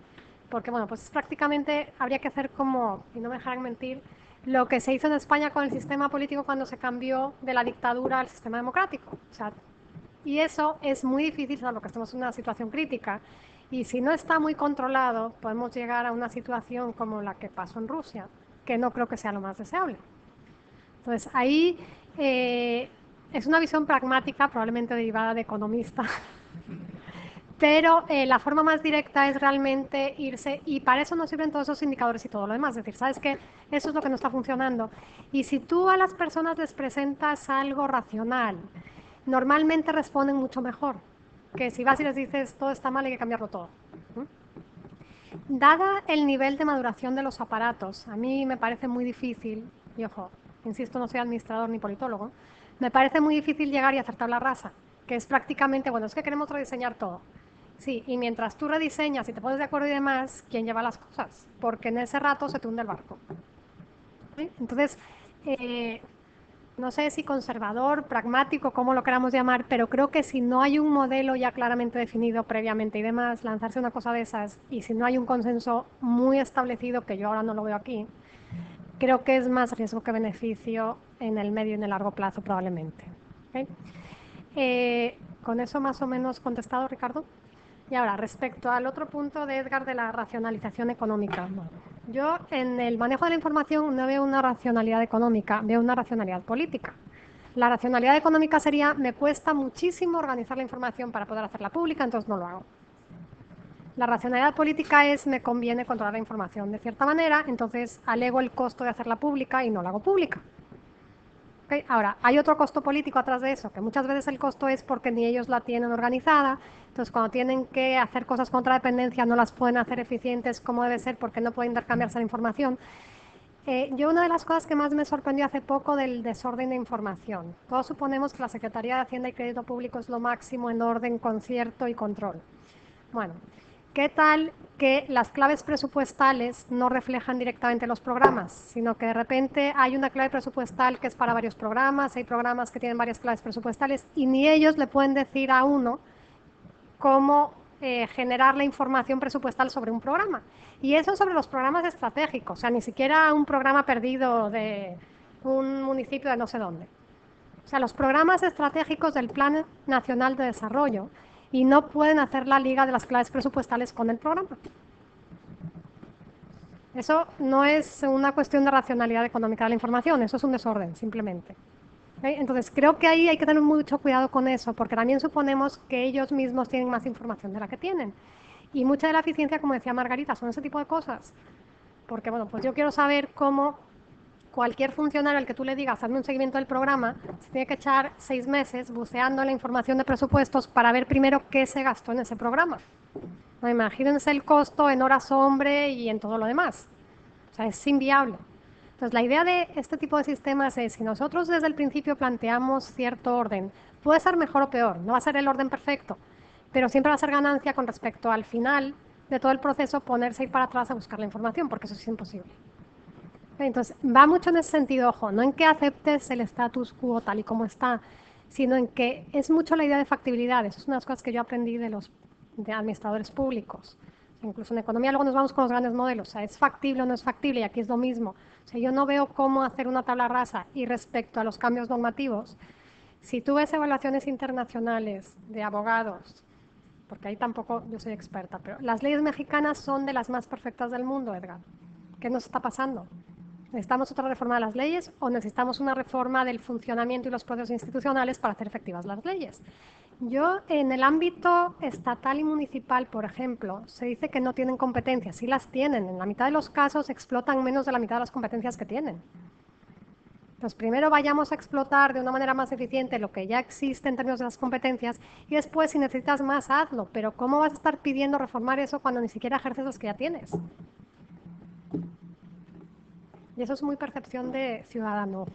Porque, bueno, pues prácticamente habría que hacer como, y no me dejarán mentir, lo que se hizo en España con el sistema político cuando se cambió de la dictadura al sistema democrático. O sea, y eso es muy difícil, salvo que estemos en una situación crítica. Y si no está muy controlado, podemos llegar a una situación como la que pasó en Rusia, que no creo que sea lo más deseable. Entonces, ahí es una visión pragmática, probablemente derivada de economista, pero la forma más directa es realmente irse, y para eso nos sirven todos esos indicadores y todo lo demás. Es decir, ¿sabes qué? Eso es lo que no está funcionando. Y si tú a las personas les presentas algo racional, normalmente responden mucho mejor que si vas y les dices todo está mal, hay que cambiarlo todo. Dada el nivel de maduración de los aparatos, a mí me parece muy difícil, y ojo, insisto, no soy administrador ni politólogo, me parece muy difícil llegar y hacer tabla rasa, que es prácticamente, bueno, es que queremos rediseñar todo. Sí, y mientras tú rediseñas y te pones de acuerdo y demás, ¿quién lleva las cosas? Porque en ese rato se te hunde el barco. ¿Sí? Entonces, no sé si conservador, pragmático, como lo queramos llamar, pero creo que si no hay un modelo ya claramente definido previamente y demás, lanzarse una cosa de esas, y si no hay un consenso muy establecido, que yo ahora no lo veo aquí, creo que es más riesgo que beneficio en el medio y en el largo plazo probablemente. ¿Okay? ¿Con eso más o menos contestado, Ricardo? Y ahora, respecto al otro punto de Edgar de la racionalización económica. Bueno, yo en el manejo de la información no veo una racionalidad económica, veo una racionalidad política. La racionalidad económica sería, me cuesta muchísimo organizar la información para poder hacerla pública, entonces no lo hago. La racionalidad política es, me conviene controlar la información de cierta manera, entonces alego el costo de hacerla pública y no la hago pública. ¿Okay? Ahora, hay otro costo político atrás de eso, que muchas veces el costo es porque ni ellos la tienen organizada, entonces cuando tienen que hacer cosas contra dependencia no las pueden hacer eficientes como debe ser porque no pueden intercambiarse la información. Yo una de las cosas que más me sorprendió hace poco del desorden de información, todos suponemos que la Secretaría de Hacienda y Crédito Público es lo máximo en orden, concierto y control. Bueno, ¿qué tal que las claves presupuestales no reflejan directamente los programas, sino que de repente hay una clave presupuestal que es para varios programas, hay programas que tienen varias claves presupuestales y ni ellos le pueden decir a uno cómo generar la información presupuestal sobre un programa? Y eso sobre los programas estratégicos, o sea, ni siquiera un programa perdido de un municipio de no sé dónde. O sea, los programas estratégicos del Plan Nacional de Desarrollo, y no pueden hacer la liga de las claves presupuestales con el programa. Eso no es una cuestión de racionalidad económica de la información, eso es un desorden, simplemente. ¿Okay? Entonces, creo que ahí hay que tener mucho cuidado con eso, porque también suponemos que ellos mismos tienen más información de la que tienen. Y mucha de la eficiencia, como decía Margarita, son ese tipo de cosas. Porque, bueno, pues yo quiero saber cómo cualquier funcionario al que tú le digas, hazme un seguimiento del programa, se tiene que echar 6 meses buceando en la información de presupuestos para ver primero qué se gastó en ese programa. No, imagínense el costo en horas hombre y en todo lo demás. O sea, es inviable. Entonces, la idea de este tipo de sistemas es, si nosotros desde el principio planteamos cierto orden, puede ser mejor o peor, no va a ser el orden perfecto, pero siempre va a ser ganancia con respecto al final de todo el proceso ponerse a ir para atrás a buscar la información, porque eso es imposible. Entonces, va mucho en ese sentido, ojo, no en que aceptes el status quo tal y como está, sino en que es mucho la idea de factibilidad. Eso es una de las cosas que yo aprendí de los administradores públicos. Incluso en economía luego nos vamos con los grandes modelos. O sea, ¿es factible o no es factible? Y aquí es lo mismo. O sea, yo no veo cómo hacer una tabla rasa. Y respecto a los cambios normativos, si tú ves evaluaciones internacionales de abogados, porque ahí tampoco yo soy experta, pero las leyes mexicanas son de las más perfectas del mundo, Edgar. ¿Qué nos está pasando? ¿Necesitamos otra reforma de las leyes o necesitamos una reforma del funcionamiento y los procesos institucionales para hacer efectivas las leyes? Yo, en el ámbito estatal y municipal, por ejemplo, se dice que no tienen competencias. Sí las tienen. En la mitad de los casos explotan menos de la mitad de las competencias que tienen. Entonces, primero vayamos a explotar de una manera más eficiente lo que ya existe en términos de las competencias y después, si necesitas más, hazlo. Pero ¿cómo vas a estar pidiendo reformar eso cuando ni siquiera ejerces los que ya tienes? Y eso es muy percepción de ciudadano.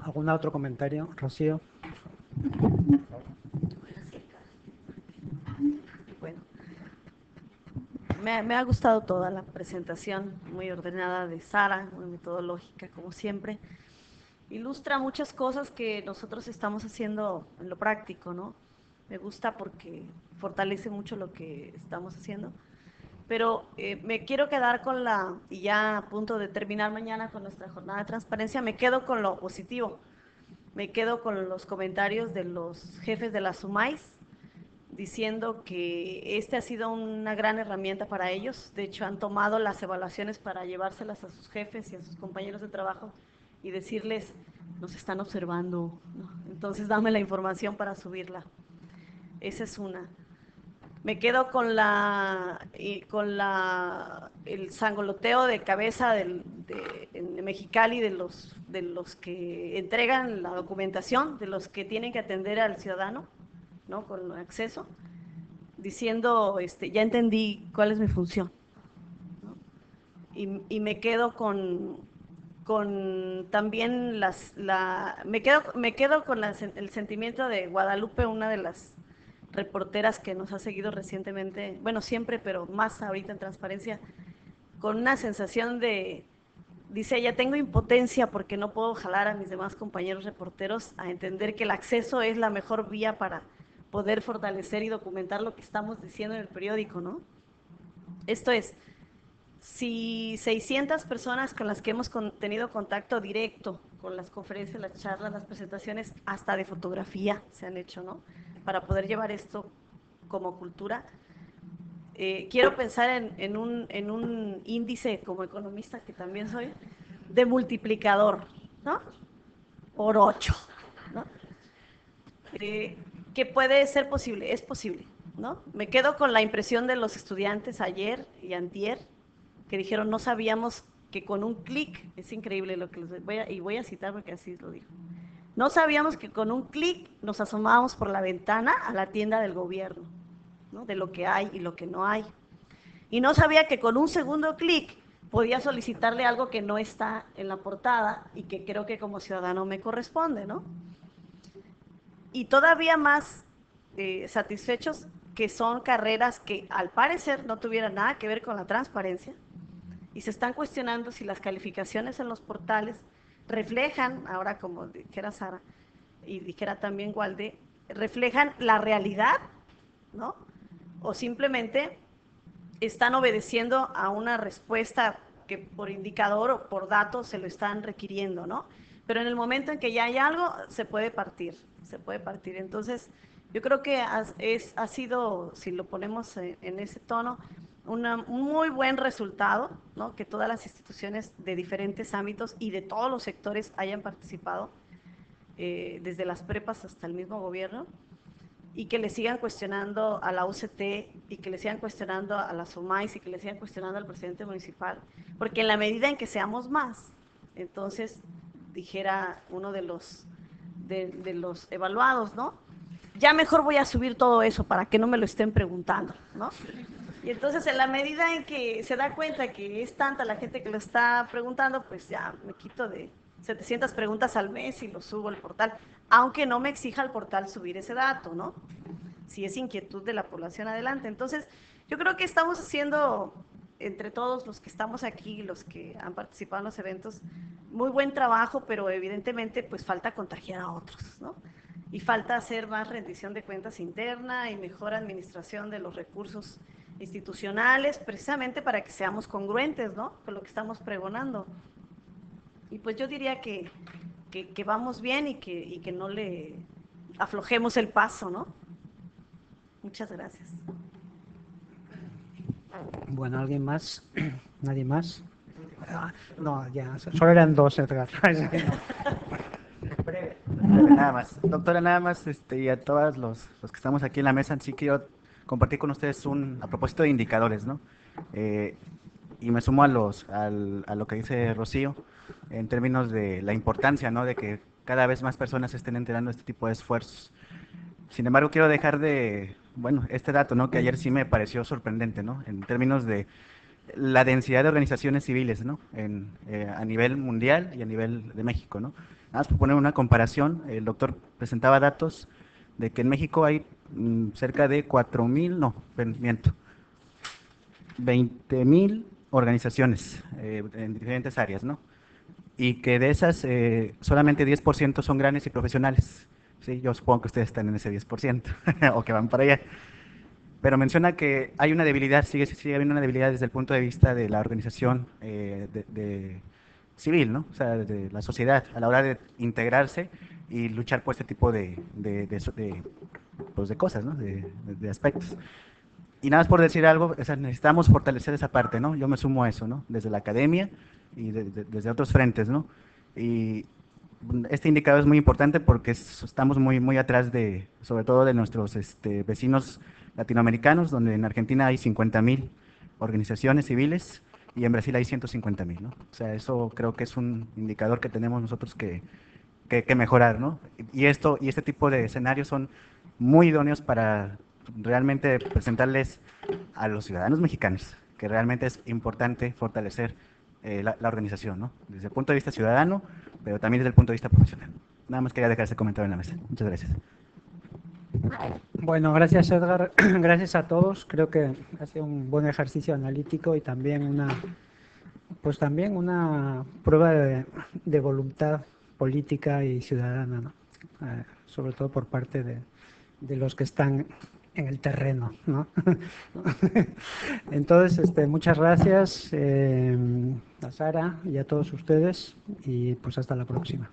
¿Algún otro comentario? Rocío. Bueno, me ha gustado toda la presentación, muy ordenada de Sara, muy metodológica como siempre. Ilustra muchas cosas que nosotros estamos haciendo en lo práctico, ¿no? Me gusta porque fortalece mucho lo que estamos haciendo. Pero me quiero quedar con y ya a punto de terminar mañana con nuestra jornada de transparencia, me quedo con lo positivo. Me quedo con los comentarios de los jefes de la SUMAIS, diciendo que ha sido una gran herramienta para ellos. De hecho, han tomado las evaluaciones para llevárselas a sus jefes y a sus compañeros de trabajo y decirles, nos están observando, ¿no? Entonces dame la información para subirla. Esa es una. Me quedo con el sangoloteo de cabeza en Mexicali de los que entregan la documentación, de los que tienen que atender al ciudadano, ¿no? Con acceso, diciendo, ya entendí cuál es mi función, ¿no? Y me quedo con también me quedo con el sentimiento de Guadalupe, una de las reporteras que nos ha seguido recientemente, bueno, siempre, pero más ahorita en Transparencia, con una sensación dice ella, tengo impotencia porque no puedo jalar a mis demás compañeros reporteros a entender que el acceso es la mejor vía para poder fortalecer y documentar lo que estamos diciendo en el periódico, ¿no? Esto es, si 600 personas con las que hemos tenido contacto directo con las conferencias, las charlas, las presentaciones, hasta de fotografía se han hecho, ¿no? Para poder llevar esto como cultura. Quiero pensar en un índice, como economista que también soy, de multiplicador, ¿no? Por 8, ¿no? Que puede ser posible, es posible, ¿no? Me quedo con la impresión de los estudiantes ayer y antier, que dijeron, no sabíamos que con un clic, es increíble lo que les voy a citar porque así lo dijo, no sabíamos que con un clic nos asomábamos por la ventana a la tienda del gobierno, ¿no? De lo que hay y lo que no hay. Y no sabía que con un segundo clic podía solicitarle algo que no está en la portada y que creo que como ciudadano me corresponde, ¿no? Y todavía más satisfechos que son carreras que al parecer no tuvieran nada que ver con la transparencia y se están cuestionando si las calificaciones en los portales reflejan, ahora como dijera Sara y dijera también Walde, reflejan la realidad, ¿no? O simplemente están obedeciendo a una respuesta que por indicador o por datos se lo están requiriendo, ¿no? Pero en el momento en que ya hay algo, se puede partir. Entonces, yo creo que ha sido, si lo ponemos en ese tono, un muy buen resultado, ¿no? Que todas las instituciones de diferentes ámbitos y de todos los sectores hayan participado, desde las prepas hasta el mismo gobierno, y que le sigan cuestionando a la UCT y que le sigan cuestionando a la SUMAIS y que le sigan cuestionando al presidente municipal, porque en la medida en que seamos más, entonces, dijera uno de los evaluados, ¿no? Ya mejor voy a subir todo eso para que no me lo estén preguntando, ¿no? Y entonces en la medida en que se da cuenta que es tanta la gente que lo está preguntando, pues ya me quito de 700 preguntas al mes y lo subo al portal, aunque no me exija el portal subir ese dato, ¿no? Si es inquietud de la población, adelante. Entonces, yo creo que estamos haciendo, entre todos los que estamos aquí, los que han participado en los eventos, muy buen trabajo, pero evidentemente pues falta contagiar a otros, ¿no? Y falta hacer más rendición de cuentas interna y mejor administración de los recursos institucionales, precisamente para que seamos congruentes, ¿no? Con lo que estamos pregonando. Y pues yo diría que vamos bien y que no le aflojemos el paso, ¿no? Muchas gracias. Bueno, ¿alguien más? ¿Nadie más? No, ya, solo eran dos, Edgar. Breve, nada más. Doctora, nada más, y a todos los que estamos aquí en la mesa, sí quiero compartir con ustedes a propósito de indicadores, ¿no? Y me sumo a lo que dice Rocío, en términos de la importancia, ¿no? De que cada vez más personas se estén enterando de este tipo de esfuerzos. Sin embargo, quiero dejar bueno, este dato, ¿no? Que ayer sí me pareció sorprendente, ¿no? En términos de la densidad de organizaciones civiles, ¿no? A nivel mundial y a nivel de México, ¿no? Nada más por poner una comparación, el doctor presentaba datos de que en México hay cerca de 4.000, no, miento, 20.000 organizaciones en diferentes áreas, ¿no? Y que de esas solamente 10% son grandes y profesionales. Sí, yo supongo que ustedes están en ese 10% o que van para allá. Pero menciona que hay una debilidad, sigue habiendo una debilidad desde el punto de vista de la organización civil, ¿no? O sea, de la sociedad, a la hora de integrarse y luchar por este tipo pues, de cosas, ¿no? De aspectos. Y nada más por decir algo, o sea, necesitamos fortalecer esa parte, ¿no? Yo me sumo a eso, ¿no? Desde la academia y desde otros frentes, ¿no? Y este indicador es muy importante porque estamos muy atrás sobre todo de nuestros vecinos latinoamericanos, donde en Argentina hay 50.000 organizaciones civiles y en Brasil hay 150.000, ¿no? O sea, eso creo que es un indicador que tenemos nosotros que mejorar, ¿no? Y este tipo de escenarios son muy idóneos para realmente presentarles a los ciudadanos mexicanos que realmente es importante fortalecer la organización, ¿no? Desde el punto de vista ciudadano, pero también desde el punto de vista profesional. Nada más quería dejar ese comentario en la mesa. Muchas gracias. Bueno, gracias Edgar, gracias a todos. Creo que ha sido un buen ejercicio analítico y también una prueba de voluntad política y ciudadana, ¿no? Sobre todo por parte de los que están en el terreno, ¿no? Entonces, muchas gracias a Sara y a todos ustedes y pues hasta la próxima.